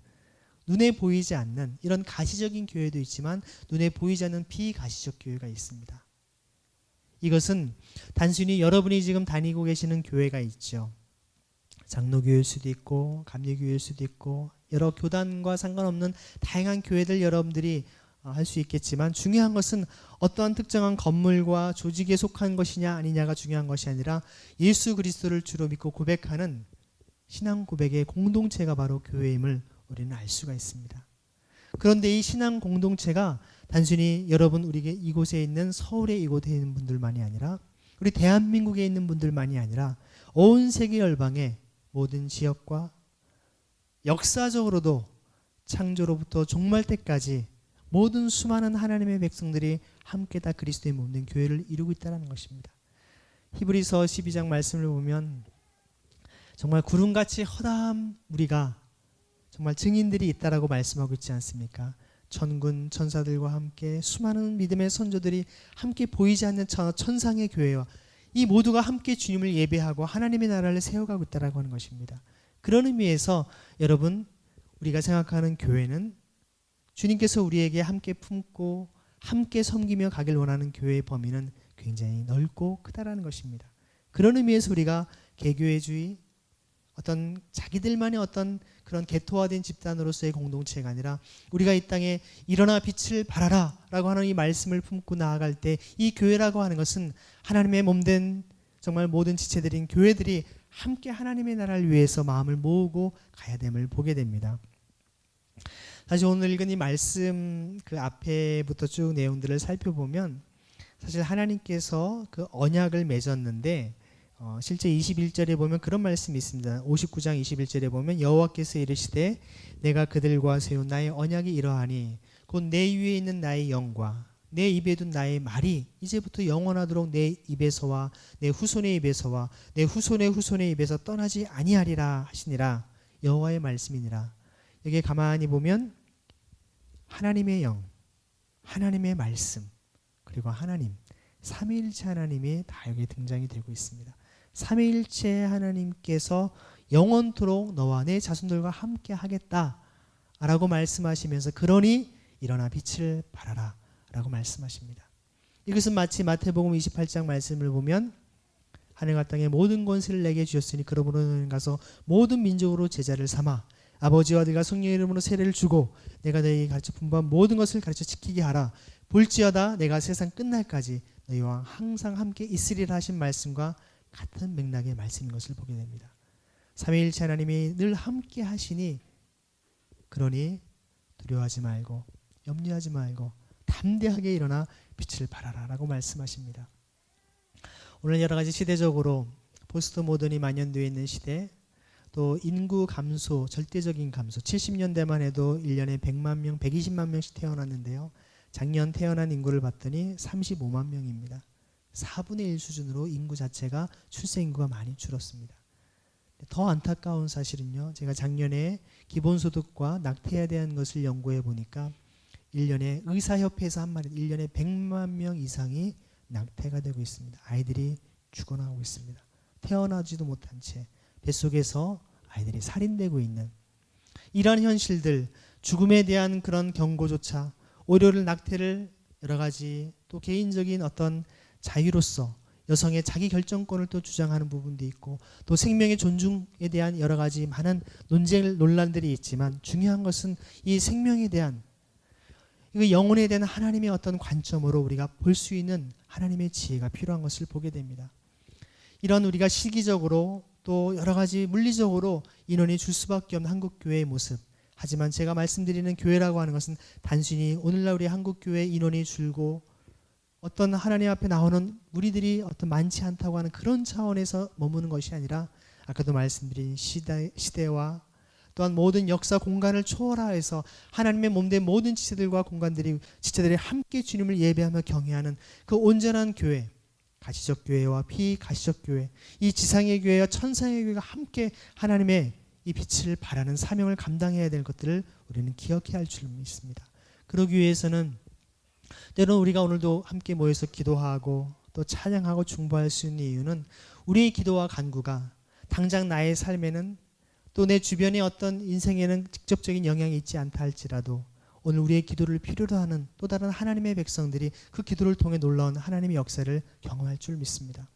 눈에 보이지 않는 이런 가시적인 교회도 있지만 눈에 보이지 않는 비가시적 교회가 있습니다. 이것은 단순히 여러분이 지금 다니고 계시는 교회가 있죠. 장로교회일 수도 있고 감리교회일 수도 있고 여러 교단과 상관없는 다양한 교회들 여러분들이 할 수 있겠지만 중요한 것은 어떠한 특정한 건물과 조직에 속한 것이냐 아니냐가 중요한 것이 아니라 예수 그리스도를 주로 믿고 고백하는 신앙 고백의 공동체가 바로 교회임을 우리는 알 수가 있습니다. 그런데 이 신앙 공동체가 단순히 여러분 우리 이곳에 있는 서울에 이곳에 있는 분들만이 아니라 우리 대한민국에 있는 분들만이 아니라 온 세계 열방의 모든 지역과 역사적으로도 창조로부터 종말 때까지 모든 수많은 하나님의 백성들이 함께 다 그리스도의 몸된 교회를 이루고 있다는 것입니다. 히브리서 12장 말씀을 보면 정말 구름같이 허다한 우리가 정말 증인들이 있다라고 말씀하고 있지 않습니까? 천군 천사들과 함께 수많은 믿음의 선조들이 함께 보이지 않는 천상의 교회와 이 모두가 함께 주님을 예배하고 하나님의 나라를 세워가고 있다라고 하는 것입니다. 그런 의미에서 여러분, 우리가 생각하는 교회는 주님께서 우리에게 함께 품고 함께 섬기며 가길 원하는 교회의 범위는 굉장히 넓고 크다라는 것입니다. 그런 의미에서 우리가 개교회주의, 어떤 자기들만의 어떤 그런 개토화된 집단으로서의 공동체가 아니라 우리가 이 땅에 일어나 빛을 발하라 라고 하는 이 말씀을 품고 나아갈 때 이 교회라고 하는 것은 하나님의 몸된 정말 모든 지체들인 교회들이 함께 하나님의 나라를 위해서 마음을 모으고 가야 됨을 보게 됩니다. 사실 오늘 읽은 이 말씀 그 앞에부터 쭉 내용들을 살펴보면 사실 하나님께서 그 언약을 맺었는데 실제 21절에 보면 그런 말씀이 있습니다. 59장 21절에 보면 여호와께서 이르시되 내가 그들과 세운 나의 언약이 이러하니 곧 내 위에 있는 나의 영과 내 입에 둔 나의 말이 이제부터 영원하도록 내 입에서와 내 후손의 입에서와 내 후손의 후손의 입에서 떠나지 아니하리라 하시니라. 여호와의 말씀이니라. 여기에 가만히 보면 하나님의 영, 하나님의 말씀, 그리고 하나님, 삼위일체 하나님이 다 여기 등장이 되고 있습니다. 삼위일체 하나님께서 영원토록 너와 내 자손들과 함께 하겠다라고 말씀하시면서 그러니 일어나 빛을 발하라 라고 말씀하십니다. 이것은 마치 마태복음 28장 말씀을 보면 하늘과 땅의 모든 권세를 내게 주셨으니 그러므로 너희는 가서 모든 민족으로 제자를 삼아 아버지와 아들과 성령의 이름으로 세례를 주고 내가 너희에게 가르쳐 분부한 모든 것을 가르쳐 지키게 하라. 볼지어다 내가 세상 끝날까지 너희와 항상 함께 있으리라 하신 말씀과 같은 맥락의 말씀인 것을 보게 됩니다. 삼위일체 하나님이 늘 함께 하시니 그러니 두려워하지 말고 염려하지 말고 담대하게 일어나 빛을 발하라 라고 말씀하십니다. 오늘 여러 가지 시대적으로 포스트 모던이 만연되어 있는 시대, 또 인구 감소, 절대적인 감소, 70년대만 해도 1년에 100만 명, 120만 명씩 태어났는데요. 작년 태어난 인구를 봤더니 35만 명입니다. 4분의 1 수준으로 인구 자체가 출생 인구가 많이 줄었습니다. 더 안타까운 사실은요. 제가 작년에 기본소득과 낙태에 대한 것을 연구해 보니까 1년에 의사협회에서 한 말이 1년에 100만 명 이상이 낙태가 되고 있습니다. 아이들이 죽어나오고 있습니다. 태어나지도 못한 채 뱃속에서 아이들이 살인되고 있는 이러한 현실들, 죽음에 대한 그런 경고조차 오히려 낙태를 여러 가지 또 개인적인 어떤 자유로서 여성의 자기 결정권을 또 주장하는 부분도 있고 또 생명의 존중에 대한 여러 가지 많은 논쟁 논란들이 있지만 중요한 것은 이 생명에 대한 이 영혼에 대한 하나님의 어떤 관점으로 우리가 볼 수 있는 하나님의 지혜가 필요한 것을 보게 됩니다. 이런 우리가 시기적으로 또 여러 가지 물리적으로 인원이 줄 수밖에 없는 한국교회의 모습, 하지만 제가 말씀드리는 교회라고 하는 것은 단순히 오늘날 우리 한국교회 인원이 줄고 어떤 하나님 앞에 나오는 무리들이 어떤 많지 않다고 하는 그런 차원에서 머무는 것이 아니라 아까도 말씀드린 시대와 또한 모든 역사 공간을 초월하여서 하나님의 몸된 모든 지체들과 지체들이 함께 주님을 예배하며 경외하는 그 온전한 교회, 가시적 교회와 비가시적 교회, 이 지상의 교회와 천상의 교회가 함께 하나님의 이 빛을 발하는 사명을 감당해야 될 것들을 우리는 기억해야 할 줄 믿습니다. 그러기 위해서는 때로는 우리가 오늘도 함께 모여서 기도하고 또 찬양하고 중보할 수 있는 이유는 우리의 기도와 간구가 당장 나의 삶에는 또 내 주변의 어떤 인생에는 직접적인 영향이 있지 않다 할지라도 오늘 우리의 기도를 필요로 하는 또 다른 하나님의 백성들이 그 기도를 통해 놀라운 하나님의 역사를 경험할 줄 믿습니다.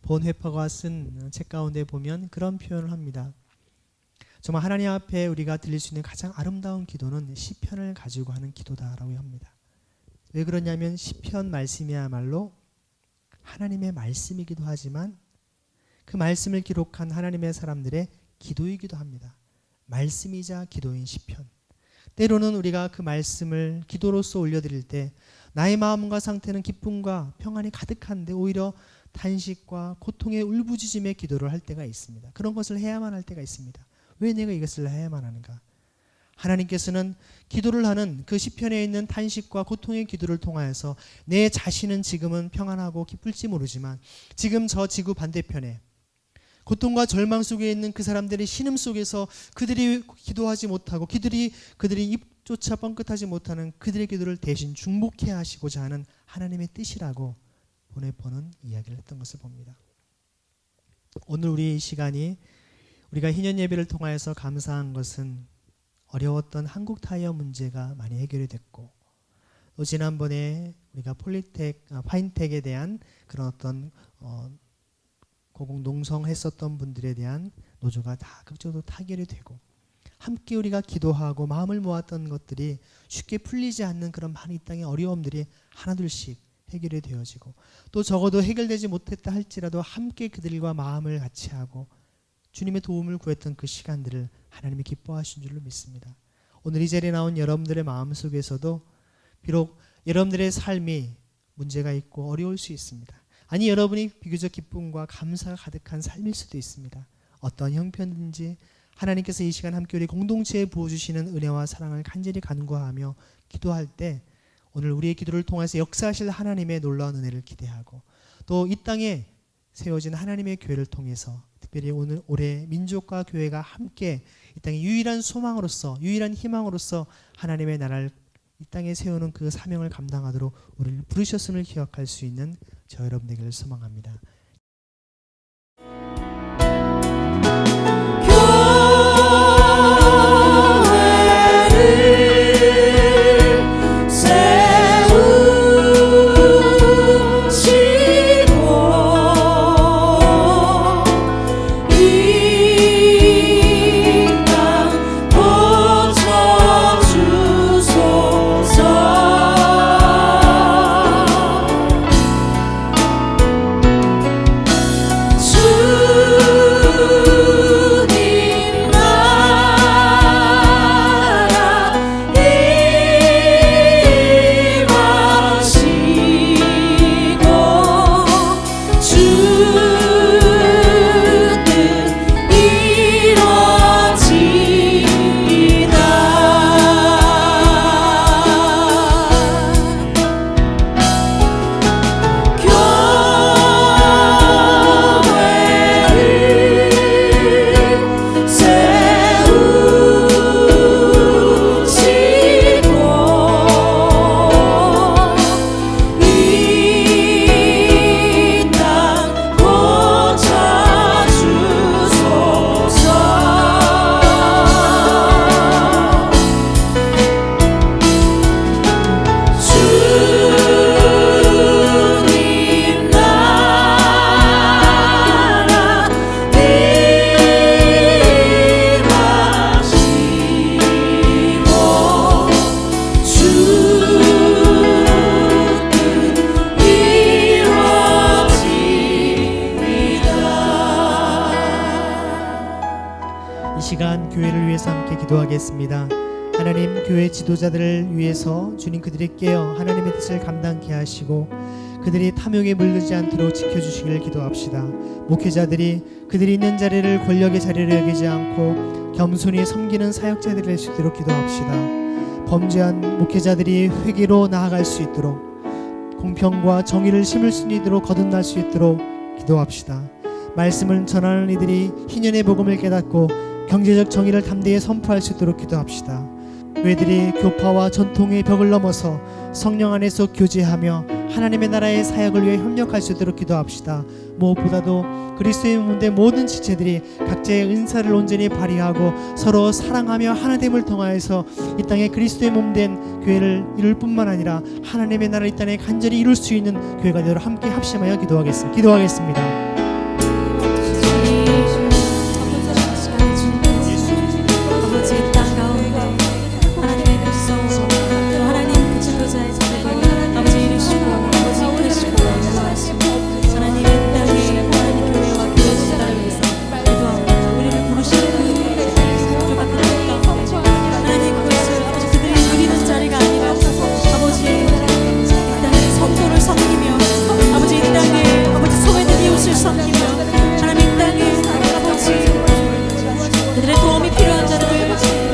본회퍼가 쓴 책 가운데 보면 그런 표현을 합니다. 정말 하나님 앞에 우리가 드릴 수 있는 가장 아름다운 기도는 시편을 가지고 하는 기도다라고 합니다. 왜 그러냐면 시편 말씀이야말로 하나님의 말씀이기도 하지만 그 말씀을 기록한 하나님의 사람들의 기도이기도 합니다. 말씀이자 기도인 시편. 때로는 우리가 그 말씀을 기도로서 올려드릴 때 나의 마음과 상태는 기쁨과 평안이 가득한데 오히려 탄식과 고통의 울부짖음의 기도를 할 때가 있습니다. 그런 것을 해야만 할 때가 있습니다. 왜 내가 이것을 해야만 하는가? 하나님께서는 기도를 하는 그 시편에 있는 탄식과 고통의 기도를 통하여서 내 자신은 지금은 평안하고 기쁠지 모르지만 지금 저 지구 반대편에 고통과 절망 속에 있는 그 사람들의 신음 속에서 그들이 기도하지 못하고 그들이 입조차 뻥끗하지 못하는 그들의 기도를 대신 중복해야 하시고자 하는 하나님의 뜻이라고 보네포는 이야기를 했던 것을 봅니다. 오늘 우리 시간이 우리가 희년 예배를 통하여서 감사한 것은 어려웠던 한국 타이어 문제가 많이 해결이 됐고 또 지난번에 우리가 파인텍에 대한 그런 어떤 고공농성했었던 분들에 대한 노조가 다 극적으로 타결이 되고 함께 우리가 기도하고 마음을 모았던 것들이 쉽게 풀리지 않는 그런 많은 이 땅의 어려움들이 하나둘씩 해결이 되어지고 또 적어도 해결되지 못했다 할지라도 함께 그들과 마음을 같이 하고 주님의 도움을 구했던 그 시간들을 하나님이 기뻐하신 줄로 믿습니다. 오늘 이 자리에 나온 여러분들의 마음속에서도 비록 여러분들의 삶이 문제가 있고 어려울 수 있습니다. 아니 여러분이 비교적 기쁨과 감사가 가득한 삶일 수도 있습니다. 어떤 형편인지 하나님께서 이 시간 함께 우리 공동체에 부어주시는 은혜와 사랑을 간절히 간구하며 기도할 때 오늘 우리의 기도를 통해서 역사하실 하나님의 놀라운 은혜를 기대하고 또 이 땅에 세워진 하나님의 교회를 통해서 특별히 오늘 올해 민족과 교회가 함께 이 땅의 유일한 소망으로서 유일한 희망으로서 하나님의 나라를 이 땅에 세우는 그 사명을 감당하도록 우리를 부르셨음을 기억할 수 있는 저 여러분 되기를 소망합니다. 시간 교회를 위해서 함께 기도하겠습니다. 하나님, 교회 지도자들을 위해서 주님 그들이 깨어 하나님의 뜻을 감당케 하시고 그들이 탐욕에 물들지 않도록 지켜주시기를 기도합시다. 목회자들이 그들이 있는 자리를 권력의 자리로 여기지 않고 겸손히 섬기는 사역자들이 될 수 있도록 기도합시다. 범죄한 목회자들이 회개로 나아갈 수 있도록 공평과 정의를 심을 수 있도록 거듭날 수 있도록 기도합시다. 말씀을 전하는 이들이 희년의 복음을 깨닫고 경제적 정의를 담대히 선포할 수 있도록 기도합시다. 교회들이 교파와 전통의 벽을 넘어서 성령 안에서 교제하며 하나님의 나라의 사역을 위해 협력할 수 있도록 기도합시다. 무엇보다도 그리스도의 몸된 모든 지체들이 각자의 은사를 온전히 발휘하고 서로 사랑하며 하나됨을 통하여서 이 땅에 그리스도의 몸된 교회를 이룰 뿐만 아니라 하나님의 나라를 이 땅에 간절히 이룰 수 있는 교회가 되도록 함께 합심하여 기도하겠습니다.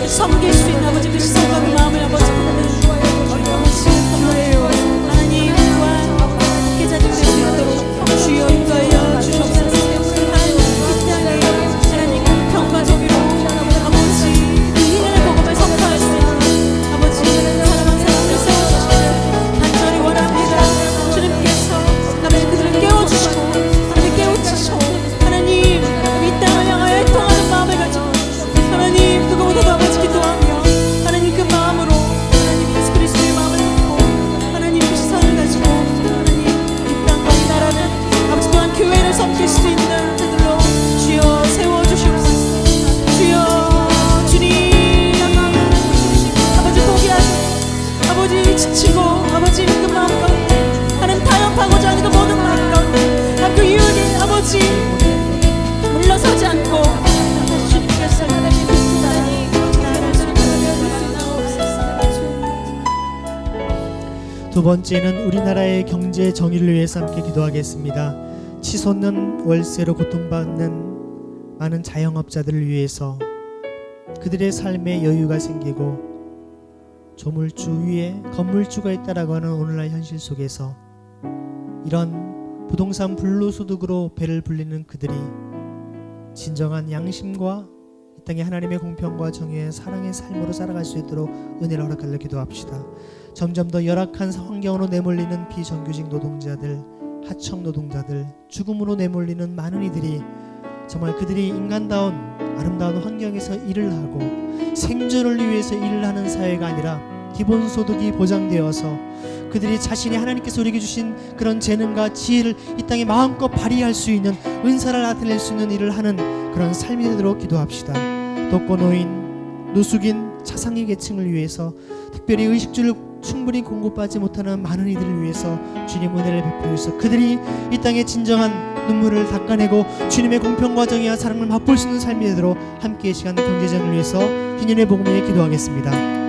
섬길 수 있는 아버지 그 시선과 그 마음을 아버지 하나님 또한 목회자들 될 수 있도록 주여 인도하여 주옵소서. 하나님 이 땅에 하나님 평과 정의로 아버지 희년의 복음을 선포할 수 있는 아버지 사랑하는 사람들을 세워주시기를 간절히 원합니다. 주님께서 아버지 그들을 깨워주시고 하나님 깨우치시고 하나님 이 땅을 향하여 통하는 마음을 가지고 하나님 그거보다도 아버지 기도하며 하나님 그 마음으로 하나님 예수 그리스도의 마음을 갖고 하나님 그 시선을 가지고 하나님 이 땅과 이 나라는 아버지 또한 교회를 섬길 수 있는 자들로 주여 세워주시옵소서. 주여 주님 아버지 포기하고 아버지 지치고 아버지 그 마음 가운데 하나님 타협하고자 하는 그 모든 마음 가운데 그 이유를 아버지 물러서지 않고 주님께서 두 번째는 우리나라의 경제 정의를 위해서 함께 기도하겠습니다. 치솟는 월세로 고통받는 많은 자영업자들을 위해서 그들의 삶에 여유가 생기고 조물주 위에 건물주가 있다라고 하는 오늘날 현실 속에서 이런 부동산 불로소득으로 배를 불리는 그들이 진정한 양심과 이 땅에 하나님의 공평과 정의의 사랑의 삶으로 살아갈 수 있도록 은혜를 허락하려 기도합시다. 점점 더 열악한 환경으로 내몰리는 비정규직 노동자들, 하청 노동자들, 죽음으로 내몰리는 많은 이들이 정말 그들이 인간다운 아름다운 환경에서 일을 하고 생존을 위해서 일을 하는 사회가 아니라 기본소득이 보장되어서 그들이 자신이 하나님께서 우리에게 주신 그런 재능과 지혜를 이 땅에 마음껏 발휘할 수 있는 은사를 나타낼 수 있는 일을 하는 그런 삶이 되도록 기도합시다. 독거노인, 노숙인, 차상위 계층을 위해서 특별히 의식주를 충분히 공급받지 못하는 많은 이들을 위해서 주님 은혜를 베풀어서 그들이 이 땅에 진정한 눈물을 닦아내고 주님의 공평과 정의와 사랑을 맛볼 수 있는 삶이 되도록 함께 이 시간 경제정을 위해서 희년의 복음에 기도하겠습니다.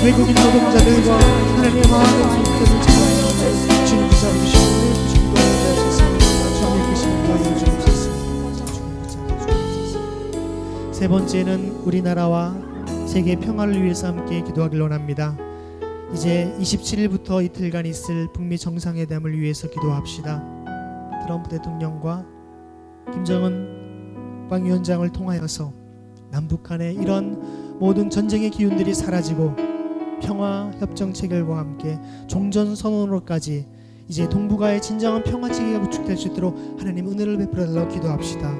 외국인 노동자들과 하나님의 마음의 주님께서 찾아주시고 주님 붙잡으시고 주님 도와주셔서 주님의 계신 도와주셔서 세 번째는 우리나라와 세계 평화를 위해서 함께 기도하길 원합니다. 이제 27일부터 이틀간 있을 북미 정상회담을 위해서 기도합시다. 트럼프 대통령과 김정은 국방위원장을 통하여서 남북한의 이런 모든 전쟁의 기운들이 사라지고 평화 협정 체결과 함께 종전 선언으로까지 이제 동북아의 진정한 평화 체계가 구축될 수 있도록 하나님 은혜를 베풀어 달라고 기도합시다.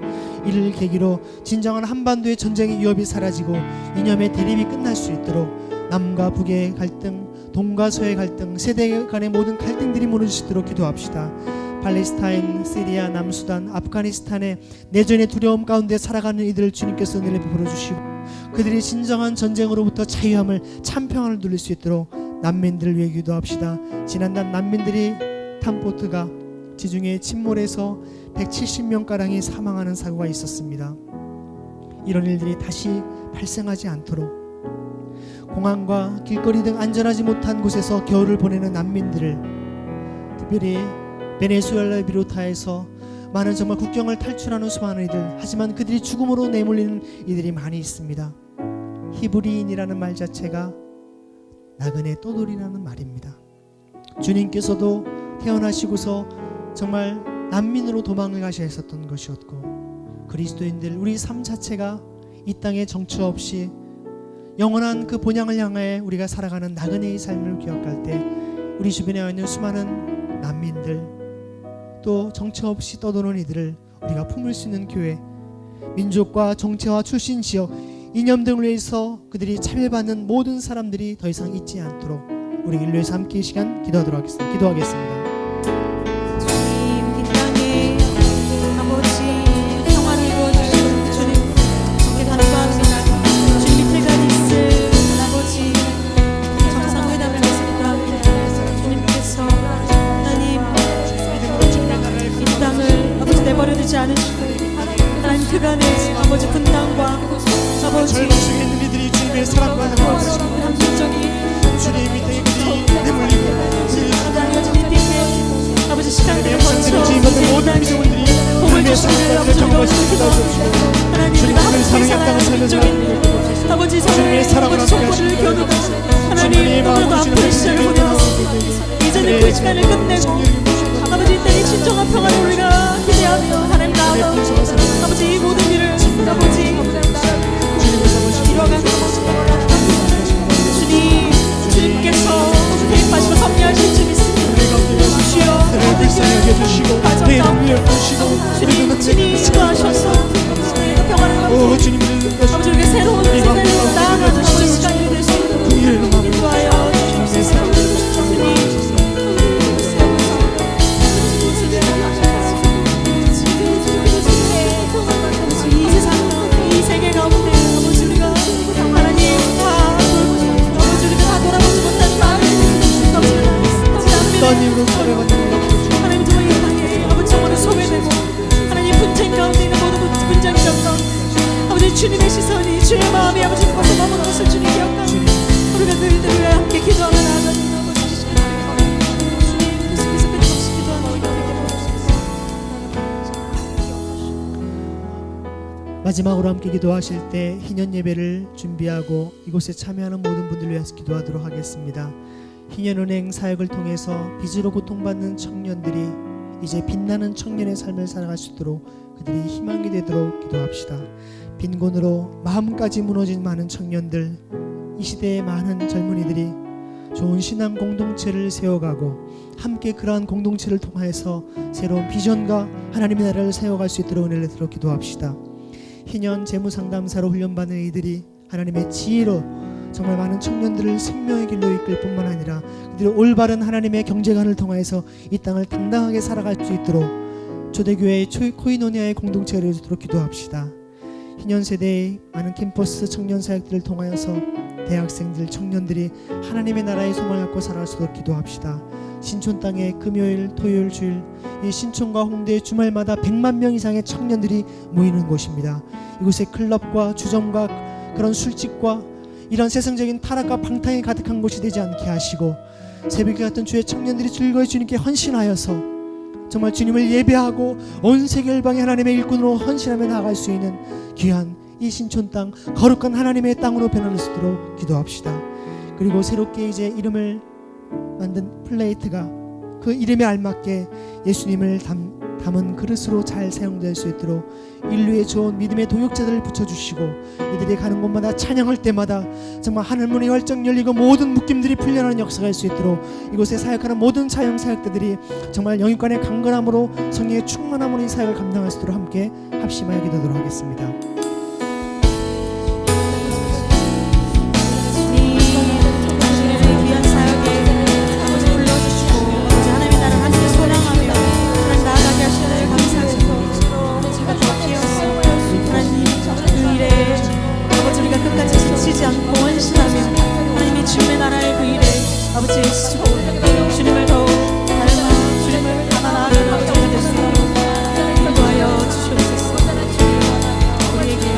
이를 계기로 진정한 한반도의 전쟁의 위협이 사라지고 이념의 대립이 끝날 수 있도록 남과 북의 갈등, 동과 서의 갈등, 세대 간의 모든 갈등들이 무너질 수 있도록 기도합시다. 팔레스타인, 시리아, 남수단, 아프가니스탄의 내전의 두려움 가운데 살아가는 이들을 주님께서 은혜를 베풀어 주시고 그들이 진정한 전쟁으로부터 자유함을 참 평안을 누릴 수 있도록 난민들을 위해 기도합시다. 지난달 난민들이 탄 보트가 지중해 침몰해서 170명가량이 사망하는 사고가 있었습니다. 이런 일들이 다시 발생하지 않도록 공항과 길거리 등 안전하지 못한 곳에서 겨울을 보내는 난민들을 특별히 베네수엘라를 비롯하여서 많은 정말 국경을 탈출하는 수많은 이들, 하지만 그들이 죽음으로 내몰리는 이들이 많이 있습니다. 히브리인이라는 말 자체가 나그네 떠돌이라는 말입니다. 주님께서도 태어나시고서 정말 난민으로 도망을 가셔야 했었던 것이었고 그리스도인들 우리 삶 자체가 이 땅에 정처 없이 영원한 그 본향을 향하여 우리가 살아가는 나그네의 삶을 기억할 때 우리 주변에 있는 수많은 난민들 또 정처 없이 떠도는 이들을 우리가 품을 수 있는 교회, 민족과 정체와 출신 지역, 이념 등을 위해서 그들이 차별받는 모든 사람들이 더 이상 있지 않도록 우리 인류에서 함께 이 시간 기도하도록 하겠습니다. 기도하겠습니다. 주님 이 땅에 아버지 평화를 이루어주시는 주님 함께 간구합니다. 주님 이틀간 있을 아버지 정상회담을 했습니다. 주님께서 하나님 이 땅을 아버지 내버려두지 않으시고 하나님 그간의 아버지 분당과 기도하시고 기도하시고 하나님 주님 우리가 오늘 함께 사랑의 땅을 살아가는 살려주는 중에 아버지 주님의 사랑을 함께 족보를 하시는 겨누고 하나님 주님 오늘도 아버지 앞으로 시작을 보내왔습니다. 이제는 그 시간을 끝내고 아버지 이 땅의 진정한 평안을 우리가 기대하며 하나님 나아가고 아버지 이 모든 일을 아버지 이뤄가는 주님 주님께서 대입하시고 섭리하실 줄 믿습니다. 주여 내 불쌍하게 해주시고 내 눈을 보시고 주님 친히 인도하셔서 평안을 오 받고 주님 아버지 우리가 새로운 세상으로 나아가는 시간이 될 수 있도록 인도하여 주옵소서. 주님 이 세상 이 세계 가운데 아버지 우리가 하나님 아버지 우리가 다 돌아보지 못하는 마음을 어떤 이유로 찾아가는 하나님 정말 이 땅에 아버지 정말 소외되고 하나님 분쟁 가운데 있는 모든 분쟁 가운데 아버지 주님의 시선이 주의 마음이 아버지 벗어 머무는 것을 주님 기억하고 우리가 그들을 위해 함께 기도하며 나아가는 아버지 주님 계속해서 끝없이 기도하며 마지막으로 함께 기도하실 때 희년 예배를 준비하고 이곳에 참여하는 모든 분들을 위해서 기도하도록 하겠습니다. 희년은행 사역을 통해서 빚으로 고통받는 청년들이 이제 빛나는 청년의 삶을 살아갈 수 있도록 그들이 희망이 되도록 기도합시다. 빈곤으로 마음까지 무너진 많은 청년들, 이 시대의 많은 젊은이들이 좋은 신앙 공동체를 세워가고 함께 그러한 공동체를 통해서 새로운 비전과 하나님의 나라를 세워갈 수 있도록 은혜를 들어 기도합시다. 희년 재무상담사로 훈련받는 이들이 하나님의 지혜로 정말 많은 청년들을 생명의 길로 이끌 뿐만 아니라 그들이 올바른 하나님의 경제관을 통해서 이 땅을 당당하게 살아갈 수 있도록 초대교회의 코이노니아의 공동체가 되도록 기도합시다. 희년 세대의 많은 캠퍼스 청년 사역들을 통하여서 대학생들, 청년들이 하나님의 나라의 소망을 갖고 살아갈 수 있도록 기도합시다. 신촌 땅에 금요일, 토요일, 주일 이 신촌과 홍대 주말마다 100만 명 이상의 청년들이 모이는 곳입니다. 이곳에 클럽과 주점과 그런 술집과 이런 세상적인 타락과 방탕이 가득한 곳이 되지 않게 하시고 새벽에 같은 주의 청년들이 즐거이 주님께 헌신하여서 정말 주님을 예배하고 온 세계 열방의 하나님의 일꾼으로 헌신하며 나아갈 수 있는 귀한 이 신촌 땅, 거룩한 하나님의 땅으로 변화될 수 있도록 기도합시다. 그리고 새롭게 이제 이름을 만든 플레이트가 그 이름에 알맞게 예수님을 담은 그릇으로 잘 사용될 수 있도록 인류의 좋은 믿음의 동역자들을 붙여주시고 이들이 가는 곳마다 찬양할 때마다 정말 하늘문이 활짝 열리고 모든 묶임들이 풀려나는 역사가 될 수 있도록 이곳에 사역하는 모든 사역 사역자들이 정말 영육간의 강건함으로 성령의 충만함으로 이 사역을 감당할 수 있도록 함께 합심하여 기도하도록 하겠습니다. 주님을 더욱 닮아 주님을 닮아 나아가는 아버지가 될 수 있도록 인도하여 주시옵소서. 우리에게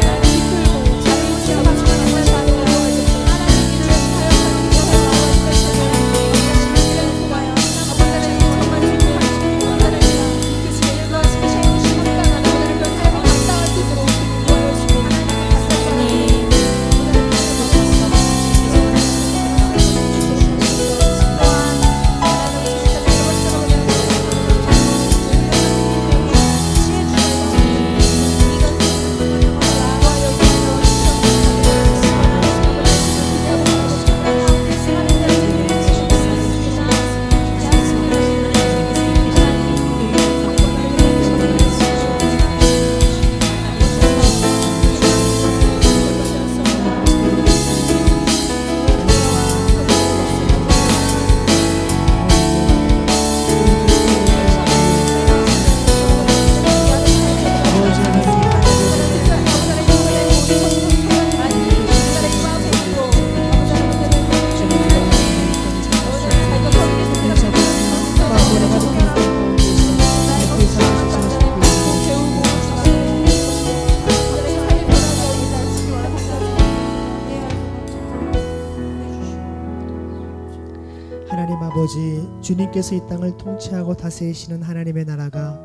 하나님 아버지, 주님께서 이 땅을 통치하고 다스리시는 하나님의 나라가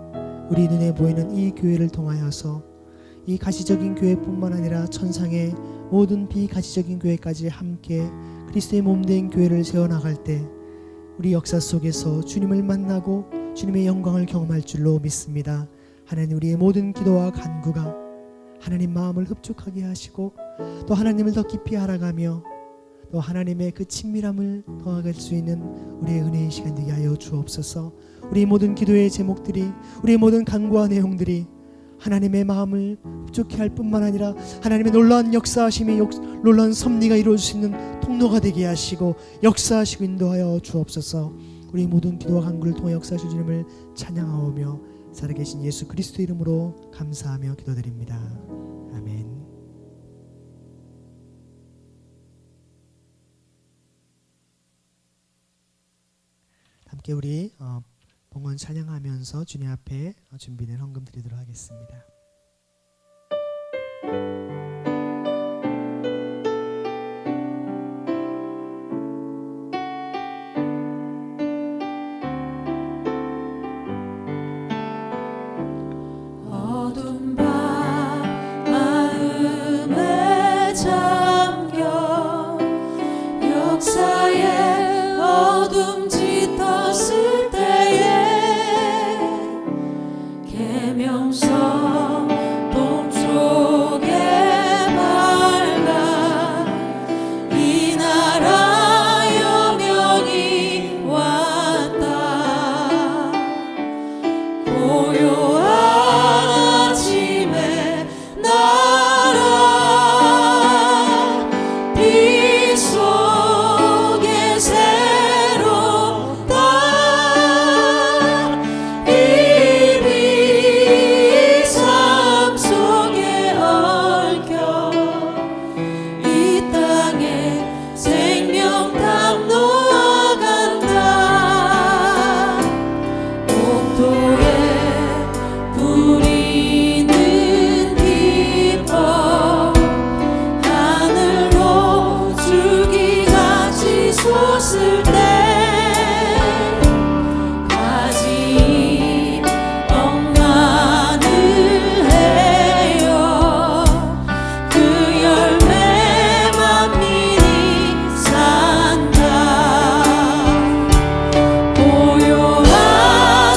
우리 눈에 보이는 이 교회를 통하여서 이 가시적인 교회뿐만 아니라 천상의 모든 비가시적인 교회까지 함께 그리스도의 몸된 교회를 세워나갈 때 우리 역사 속에서 주님을 만나고 주님의 영광을 경험할 줄로 믿습니다. 하나님, 우리의 모든 기도와 간구가 하나님 마음을 흡족하게 하시고 또 하나님을 더 깊이 알아가며 또 하나님의 그 친밀함을 더하게 수 있는 우리의 은혜의 시간 되게 하여 주옵소서. 우리 모든 기도의 제목들이, 우리의 모든 간구와 내용들이 하나님의 마음을 흡족해 할 뿐만 아니라 하나님의 놀라운 역사하심이 놀라운 섭리가 이루어질 수 있는 통로가 되게 하시고 역사하시고 인도하여 주옵소서. 우리 모든 기도와 간구를 통해 역사하실 주님을 찬양하오며 살아계신 예수 그리스도 이름으로 감사하며 기도드립니다. 아멘. 함께 우리 봉헌 찬양하면서 주님 앞에 준비된 헌금 드리도록 하겠습니다. 어둠 밤 마음에 잠겨 역사의 어둠 짙었을 때에 계명성 동쪽에 밝아 이 나라 여명이 왔다. 고요한 아침에 나라 빛 속에 새롭다. 이 빛 삶 속에 얽혀 이 땅에 생명당 놓아간다. 옥토에 부리는 기뻐 하늘로 줄기같이 솟을 때 가지 억만을 해요. 그 열매 만민이 산다. 고요한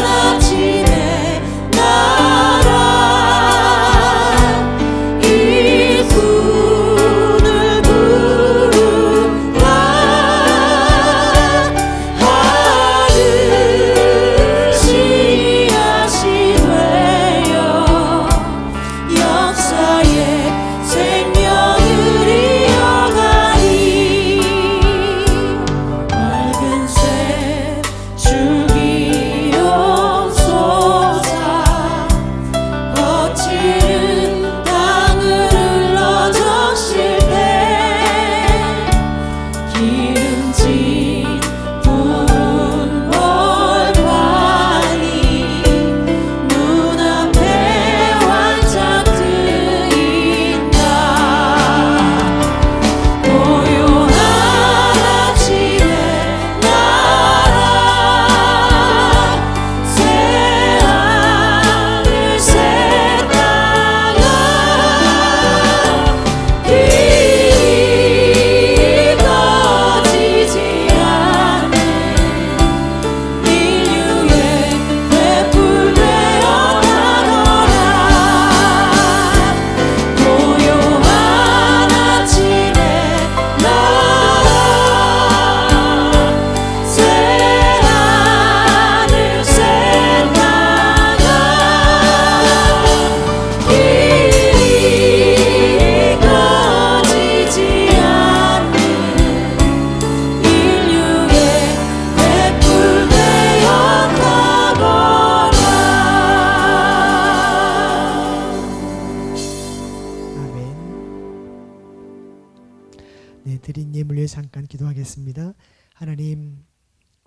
아침에 나라 일꾼을 부른다. 하늘 씨앗이 되어 역사의 생명을 이어가리. 맑은색 줄기요 솟아 거칠은 땅을 흘러젖힐 때 기름진 푸른 벌판이 눈앞에 활짝 트인다. 고요한 아침에 나라 새하늘 새 땅아 길이 꺼지지 않는 인류의 횃불 되어 가거라. 고요한 아침에 나라 새하늘 새 땅아 길이 꺼지지 않는 인류의 횃불 되어 가거라. 아멘. 네, 드린 예물 위해 잠깐 기도하겠습니다. 하나님,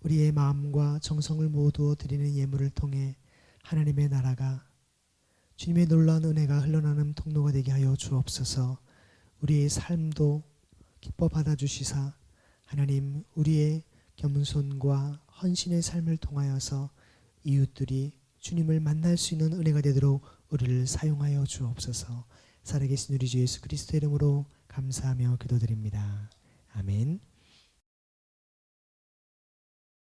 우리의 마음과 정성을 모두 드리는 예물을 통해 하나님의 나라가 주님의 놀라운 은혜가 흘러나는 통로가 되게 하여 주옵소서. 우리의 삶도 기뻐 받아주시사 하나님, 우리의 겸손과 헌신의 삶을 통하여서 이웃들이 주님을 만날 수 있는 은혜가 되도록 우리를 사용하여 주옵소서. 살아계신 우리 주 예수 그리스도의 이름으로 감사하며 기도드립니다. 아멘.